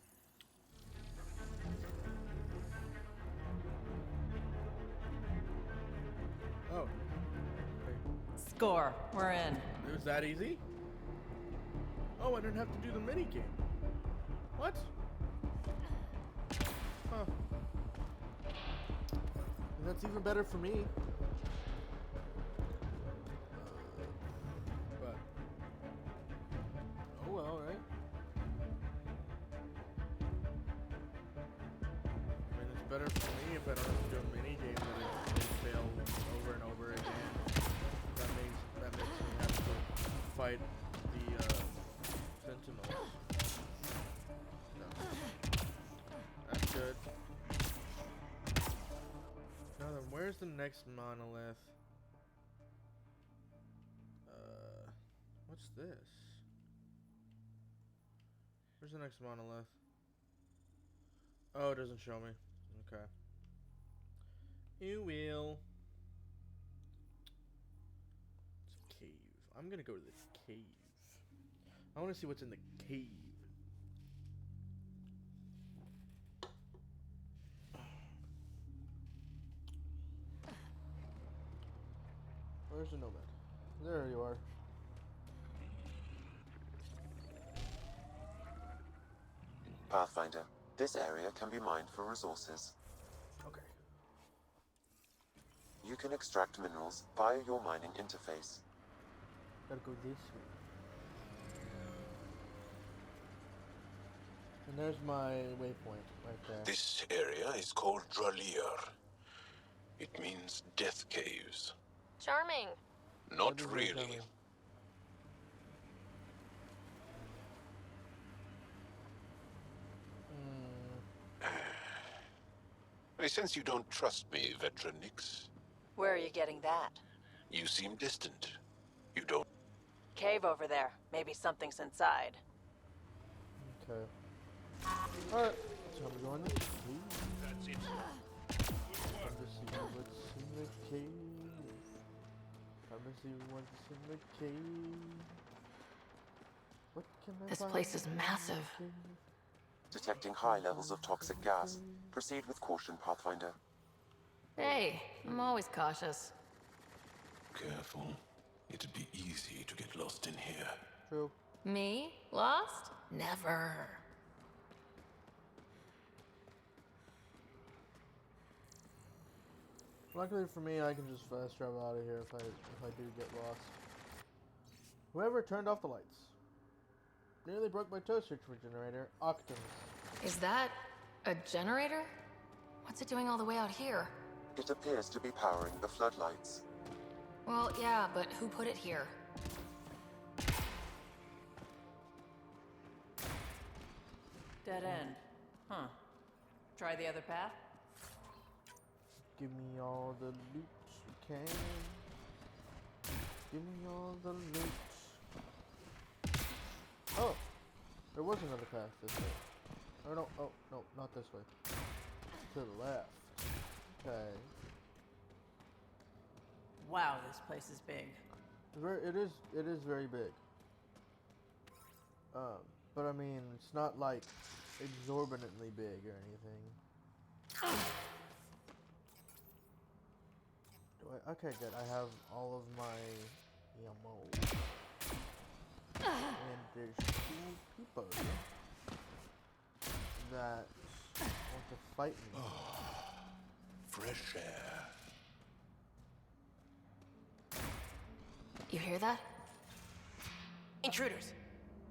Oh. Score. We're in. It was that easy? Oh, I didn't have to do the mini game. What? Huh. That's even better for me. But oh well, right? I mean, it's better for me if I don't have to do a mini game that I fail over and over again. That makes me have to fight the sentinels. No. That's good. Now then, where's the next monolith? What's this? Where's the next monolith? Oh, it doesn't show me. Okay. You will. It's a cave. I'm gonna go to this cave. I want to see what's in the cave. Where's the nomad? There you are. Pathfinder, this area can be mined for resources. Okay. You can extract minerals via your mining interface. Gotta go this way. And there's my waypoint right there. This area is called Dralir. It means death caves. Charming. Not really. I sense you don't trust me, veteran Nix. Where are you getting that? You seem distant. You don't... Cave over there. Maybe something's inside. Okay. Alright. Time to go in the cave. That's it. Time to see what's in the cave. Time to see what's in the cave. What can I This find place is in the massive. cave? Detecting high levels of toxic gas. Proceed with caution, Pathfinder. Hey, I'm always cautious. Careful. It'd be easy to get lost in here. True. Me? Lost? Never. Luckily for me, I can just fast travel out of here if I do get lost. Whoever turned off the lights. Nearly broke my toaster refrigerator. Octans. Is that a generator? What's it doing all the way out here? It appears to be powering the floodlights. Well, yeah, but who put it here? Dead end. Huh. Try the other path? Give me all the loot you can. Give me all the loot. Oh! There was another path this way. Or no, oh, no, not this way. To the left. Okay. Wow, this place is big. It is very big. But I mean, it's not like exorbitantly big or anything. Okay, good. I have all of my ammo. And there's two people that want to fight me. Fresh air. You hear that? Intruders.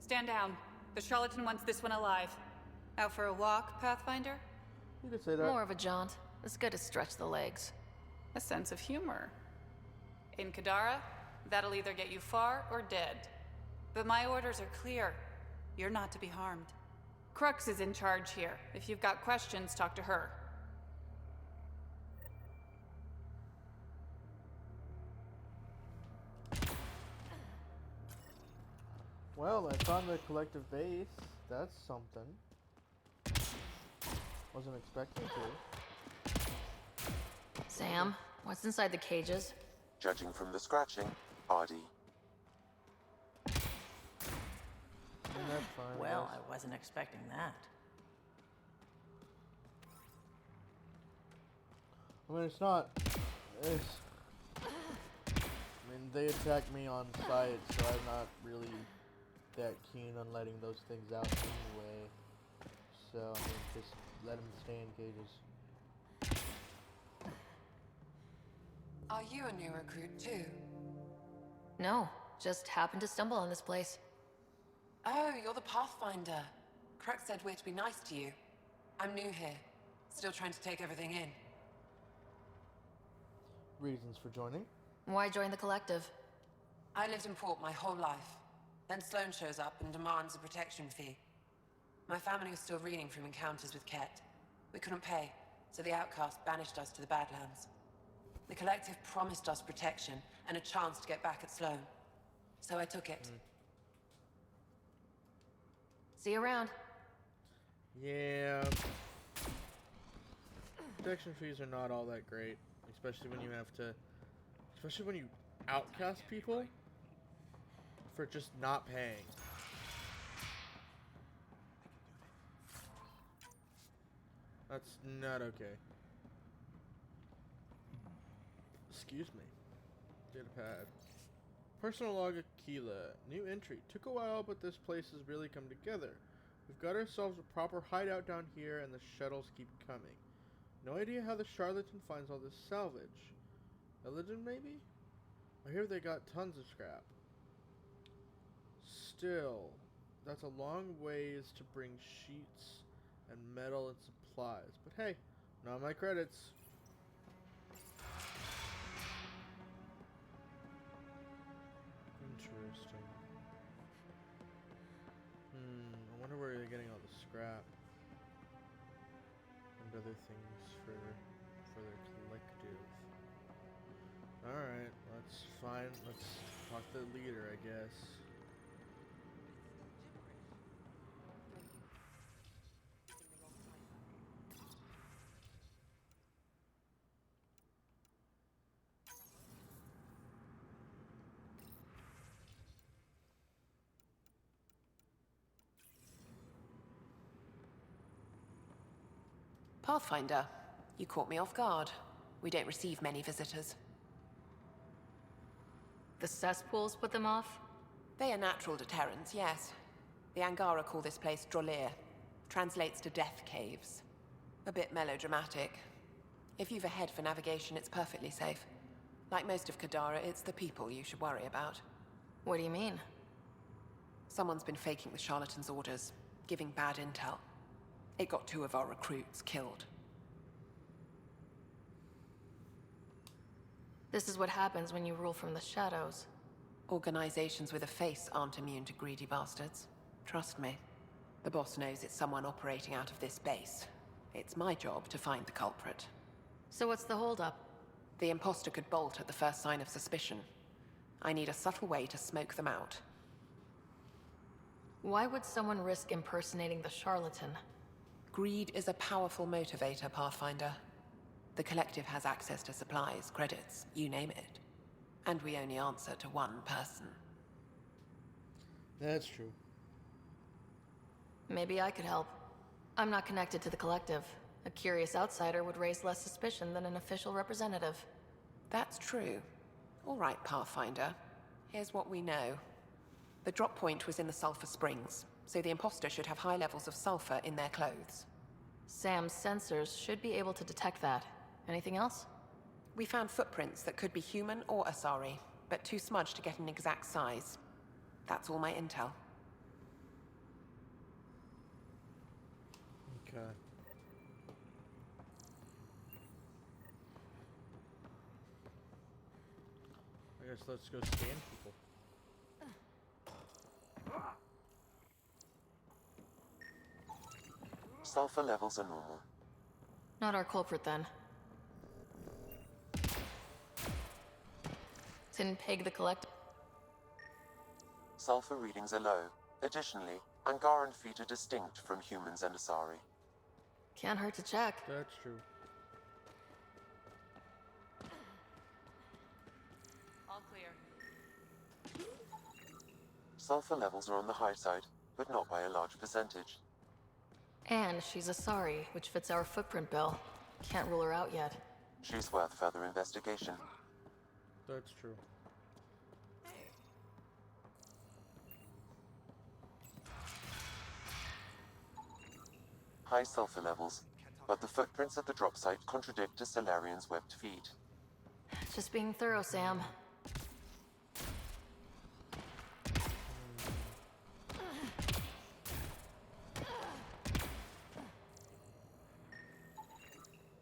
Stand down. The charlatan wants this one alive. Out for a walk, Pathfinder? You could say that. More of a jaunt. It's good to stretch the legs. A sense of humor. In Kadara, that'll either get you far or dead. But my orders are clear. You're not to be harmed. Crux is in charge here. If you've got questions, talk to her. Well, I found the collective base. That's something. Wasn't expecting to. Sam, what's inside the cages? Judging from the scratching, Hardy. That's fine. Well, I wasn't expecting that. I mean, it's not. I mean, they attacked me on sight, so I'm not really that keen on letting those things out anyway. So, I mean, just let them stay in cages. Are you a new recruit too? No, just happened to stumble on this place. Oh, you're the Pathfinder. Crux said we're to be nice to you. I'm new here. Still trying to take everything in. Reasons for joining? Why join the collective? I lived in port my whole life. Then Sloane shows up and demands a protection fee. My family was still reeling from encounters with Ket. We couldn't pay, so the outcast banished us to the Badlands. The collective promised us protection and a chance to get back at Sloane. So I took it. See you around. Yeah. Protection fees are not all that great. Especially when you have to... Especially when you outcast people for just not paying. That's not okay. Excuse me. Datapad. Personal log Aquila. New entry. Took a while, but this place has really come together. We've got ourselves a proper hideout down here, and the shuttles keep coming. No idea how the charlatan finds all this salvage. Illidan, maybe? I hear they got tons of scrap. Still, that's a long ways to bring sheets and metal and supplies. But hey, not my credits. Interesting. I wonder where they're getting all the scrap and other things for their collective. Alright, let's talk to the leader, I guess. Pathfinder, you caught me off guard. We don't receive many visitors. The cesspools put them off? They are natural deterrents, yes. The Angara call this place Drolir. Translates to death caves. A bit melodramatic. If you've a head for navigation, it's perfectly safe. Like most of Kadara, it's the people you should worry about. What do you mean? Someone's been faking the charlatan's orders, giving bad intel. It got 2 of our recruits killed. This is what happens when you rule from the shadows. Organizations with a face aren't immune to greedy bastards. Trust me. The boss knows it's someone operating out of this base. It's my job to find the culprit. So what's the holdup? The imposter could bolt at the first sign of suspicion. I need a subtle way to smoke them out. Why would someone risk impersonating the charlatan? Greed is a powerful motivator, Pathfinder. The collective has access to supplies, credits, you name it. And we only answer to one person. That's true. Maybe I could help. I'm not connected to the collective. A curious outsider would raise less suspicion than an official representative. That's true. All right, Pathfinder. Here's what we know. The drop point was in the sulfur springs, so the imposter should have high levels of sulfur in their clothes. Sam's sensors should be able to detect that. Anything else? We found footprints that could be human or Asari, but too smudged to get an exact size. That's all my intel. Okay. I guess let's go scan people. Sulfur levels are normal. Not our culprit, then. Didn't peg the collect. Sulfur readings are low. Additionally, Angaran feet are distinct from humans and Asari. Can't hurt to check. That's true. All clear. Sulfur levels are on the high side, but not by a large percentage. And she's Asari, which fits our footprint bill. Can't rule her out yet. She's worth further investigation. That's true. High sulfur levels, but the footprints at the drop site contradict a Solarian's webbed feet. Just being thorough, Sam.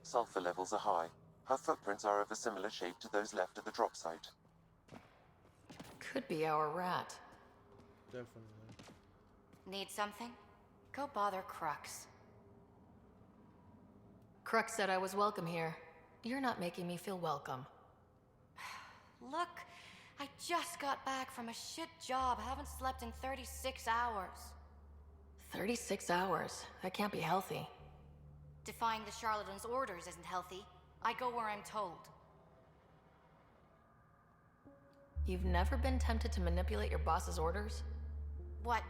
Sulfur levels are high. Her footprints are of a similar shape to those left at the drop site. Could be our rat. Definitely. Need something? Go bother Crux. Crux said I was welcome here. You're not making me feel welcome. Look, I just got back from a shit job. Haven't slept in 36 hours. 36 hours? That can't be healthy. Defying the charlatan's orders isn't healthy. I go where I'm told. You've never been tempted to manipulate your boss's orders? What?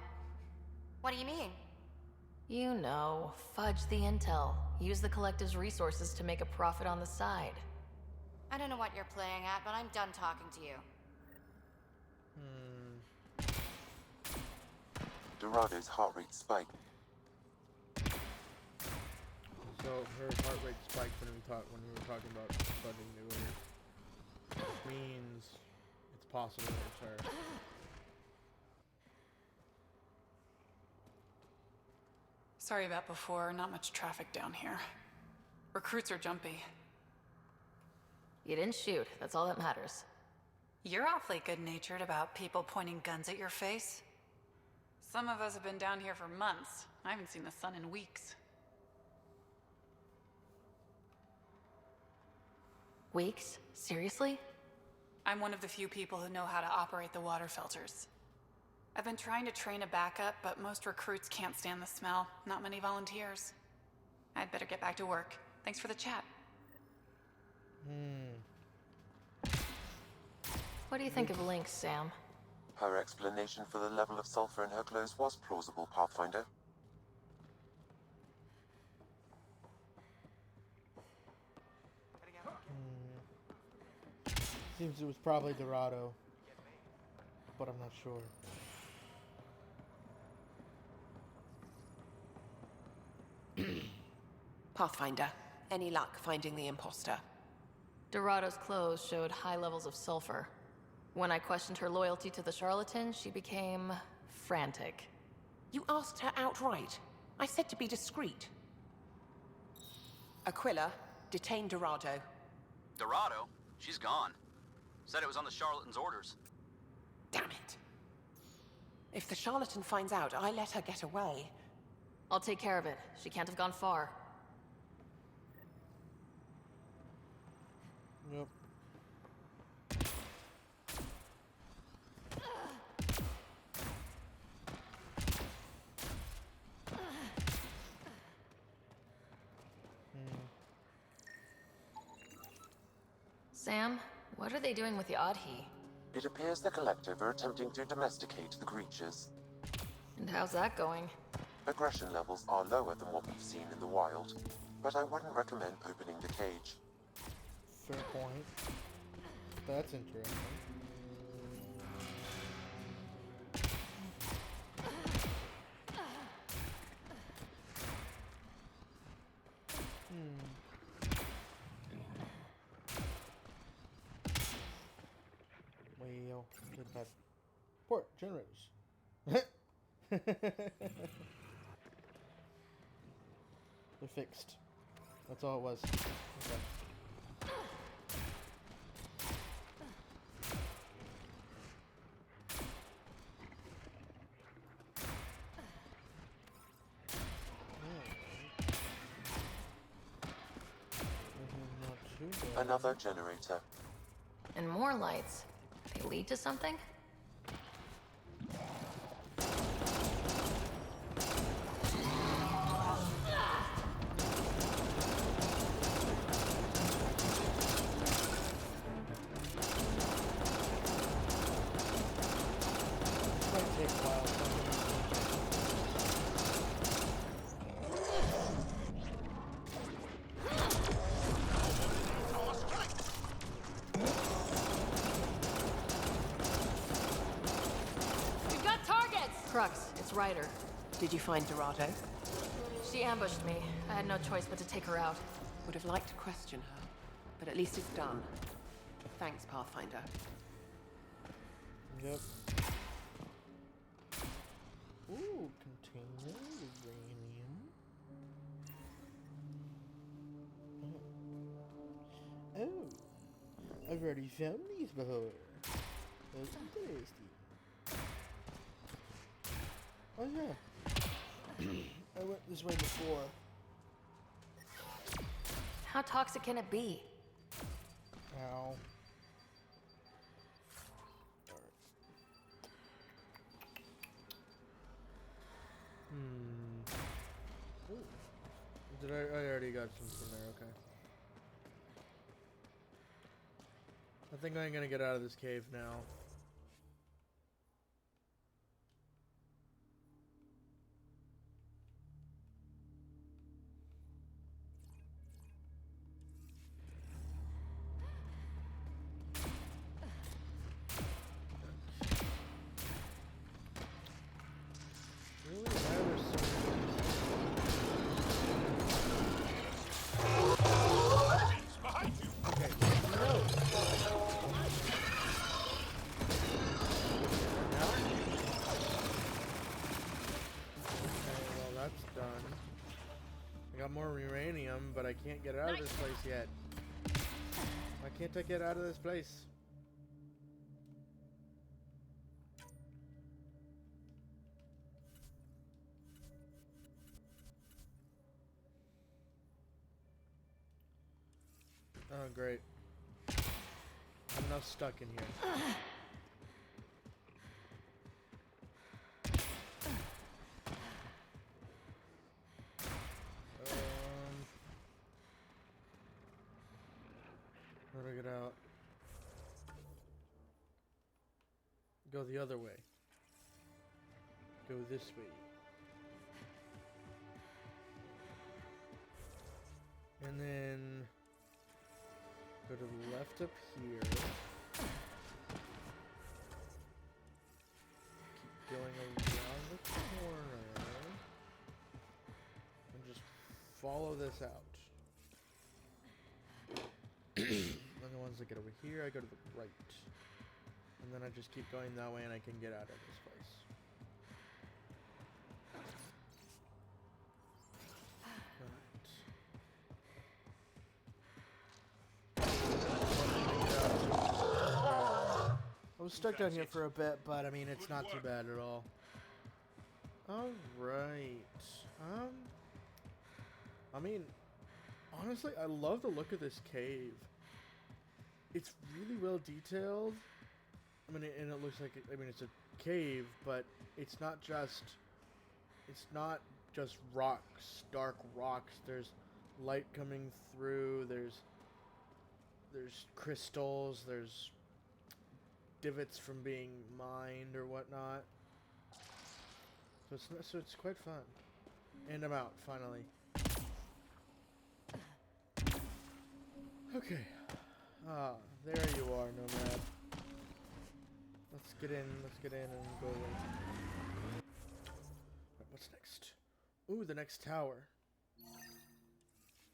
What do you mean? You know, fudge the intel. Use the collective's resources to make a profit on the side. I don't know what you're playing at, but I'm done talking to you. Dorado's heart rate spiked. So her heart rate spiked when we were talking about fudging the orders. Which means it's possible it's her. Sorry about before, not much traffic down here. Recruits are jumpy. You didn't shoot, that's all that matters. You're awfully good-natured about people pointing guns at your face. Some of us have been down here for months. I haven't seen the sun in weeks. Weeks? Seriously? I'm one of the few people who know how to operate the water filters. I've been trying to train a backup, but most recruits can't stand the smell. Not many volunteers. I'd better get back to work. Thanks for the chat. What do you think of Lynx, Sam? Her explanation for the level of sulfur in her clothes was plausible, Pathfinder. Seems it was probably Dorado, but I'm not sure. Pathfinder, any luck finding the imposter? Dorado's clothes showed high levels of sulfur. When I questioned her loyalty to the charlatan, she became frantic. You asked her outright. I said to be discreet. Aquila, detain Dorado. Dorado? She's gone. Said it was on the charlatan's orders. Damn it. If the charlatan finds out I let her get away... I'll take care of it. She can't have gone far. Yep. Sam, what are they doing with the Adhi? It appears the collective are attempting to domesticate the creatures. And how's that going? Aggression levels are lower than what we've seen in the wild, but I wouldn't recommend opening the cage. Fair point. That's interesting. Well, good enough. Port generators. They're fixed. That's all it was. Okay. Another generator. And more lights. They lead to something? Might take a while. Crux, it's Ryder. Did you find Dorado? She ambushed me. I had no choice but to take her out. Would have liked to question her, but at least it's done. Thanks, Pathfinder. Yep. Ooh, container uranium. Oh, I've already found these before. That's interesting. Oh yeah, I went this way before. How toxic can it be? Ow. Ooh. Did I already got something there, okay. I think I'm gonna get out of this cave now. More uranium, but I can't get out of this place yet. Why can't I get out of this place? Oh, great. I'm now stuck in here. How do I get out? Go the other way. Go this way. And then go to the left up here. Keep going around the corner. And just follow this out. And the ones that get over here, I go to the right. And then I just keep going that way and I can get out of this place. I was stuck down here for a bit, but I mean, it's not too bad at all. Alright. I mean, honestly, I love the look of this cave. It's really well detailed. I mean, and it looks like, it's a cave, but it's not just rocks, dark rocks. There's light coming through. There's crystals. There's divots from being mined or whatnot. So it's quite fun. And I'm out, finally. Okay. Ah, there you are, Nomad. Let's get in and go away. Right, what's next? Ooh, the next tower.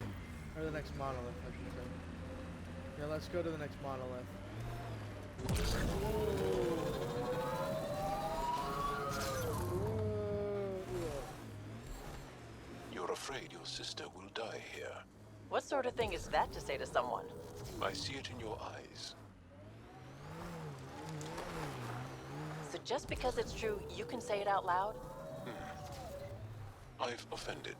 Or the next monolith, I should say. Yeah, let's go to the next monolith. You're afraid your sister will die here. What sort of thing is that to say to someone? I see it in your eyes. So just because it's true, you can say it out loud? I've offended.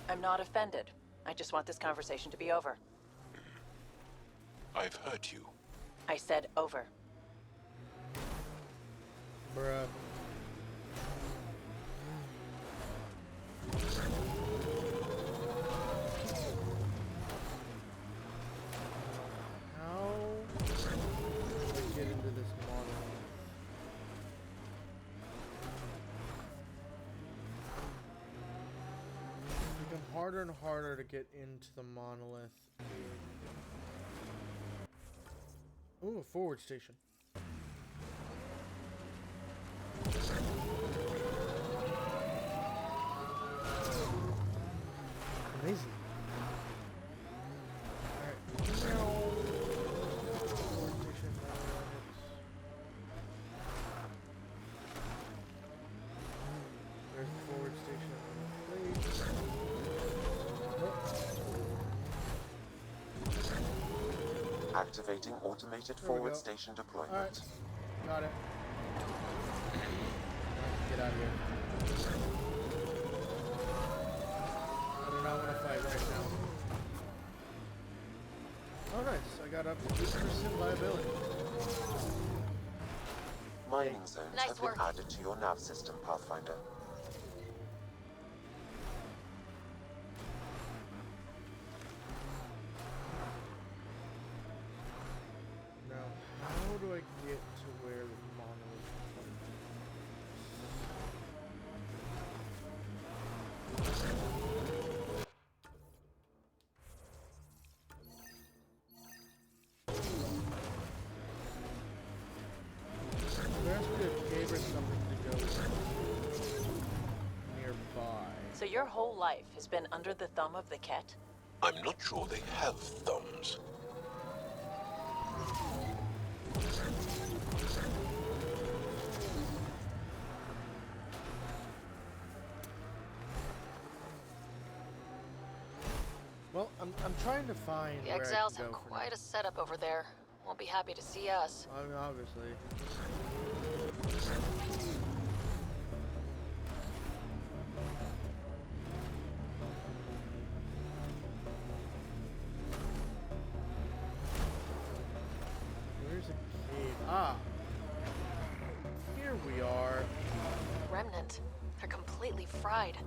I'm not offended. I just want this conversation to be over. I've hurt you. I said over. Bruh. How do I get into this model? It's become harder and harder to get into the monolith. Ooh, a forward station. Amazing. Alright. Forward station. There's the forward station. Activating automated forward station deployment. Alright. Got it. Get out of here. I do not want to fight right now. Oh nice, I got up to 8% viability. Mining zones Nice have work. been added to your nav system, Pathfinder. Now, how do I get to where the monolith there has to be a cave or something to go nearby. So your whole life has been under the thumb of the Ket? I'm not sure they have thumbs. Well, I'm trying to find The where exiles I can have go from quite a setup over there. Won't be happy to see us. I mean, obviously. Where's a cave? Ah! Here we are. Remnant. They're completely fried.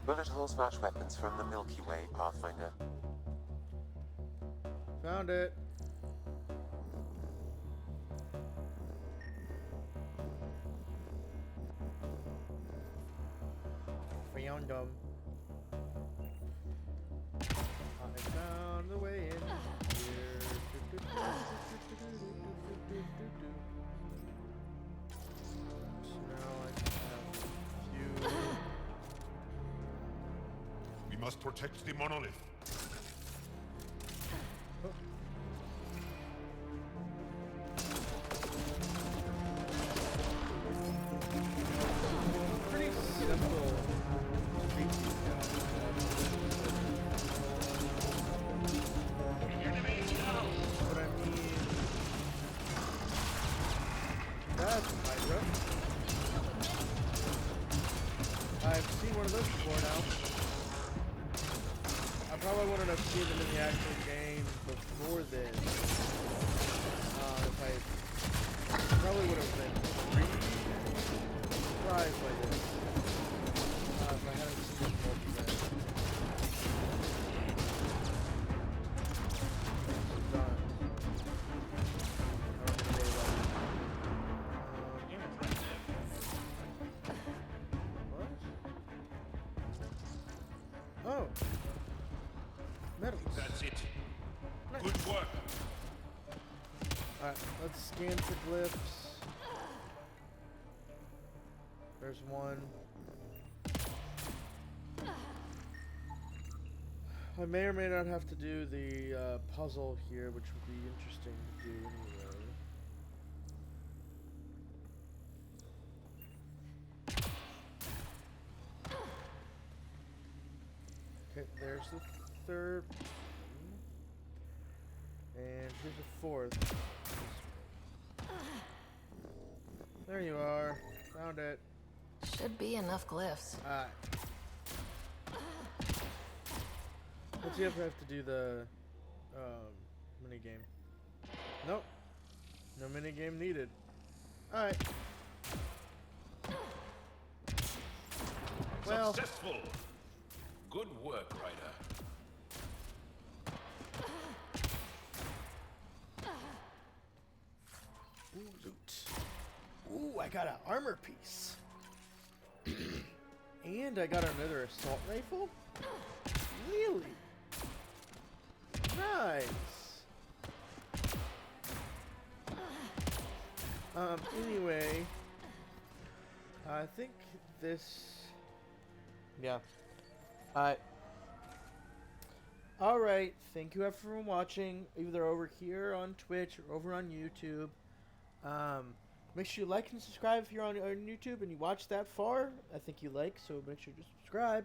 Bullet holes match weapons from the Milky Way, Pathfinder. Found it. Found them. I found the way in here. So now I have a few. We must protect the monolith. Pretty simple to beat these guys. But I mean, that's a Hydra. I've seen one of those before now. I probably wouldn't have seen them in the actual game before this. If I probably would have been surprised by this. If I hadn't seen this multiplayer. Done. I don't think they left. What? Oh. Medals. That's it. Nice. Good work. Alright, let's scan for glyphs. There's one. I may or may not have to do the puzzle here, which would be interesting to do anyway. Okay, Alright, there's the third. And here's the fourth. There you are. Found it. Should be enough glyphs. Alright. Let's see if I have to do the mini game. Nope. No mini game needed. Alright. Well. Successful! Good work, Ryder. Ooh, loot. Ooh, I got an armor piece. And I got another assault rifle? Really? Nice. Anyway, I think this, yeah. Alright, thank you everyone for watching, either over here on Twitch or over on YouTube. Make sure you like and subscribe if you're on YouTube and you watch that far. I think you like, so make sure to subscribe.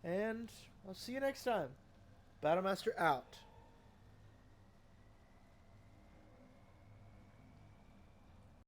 And I'll see you next time. Battlemaster out.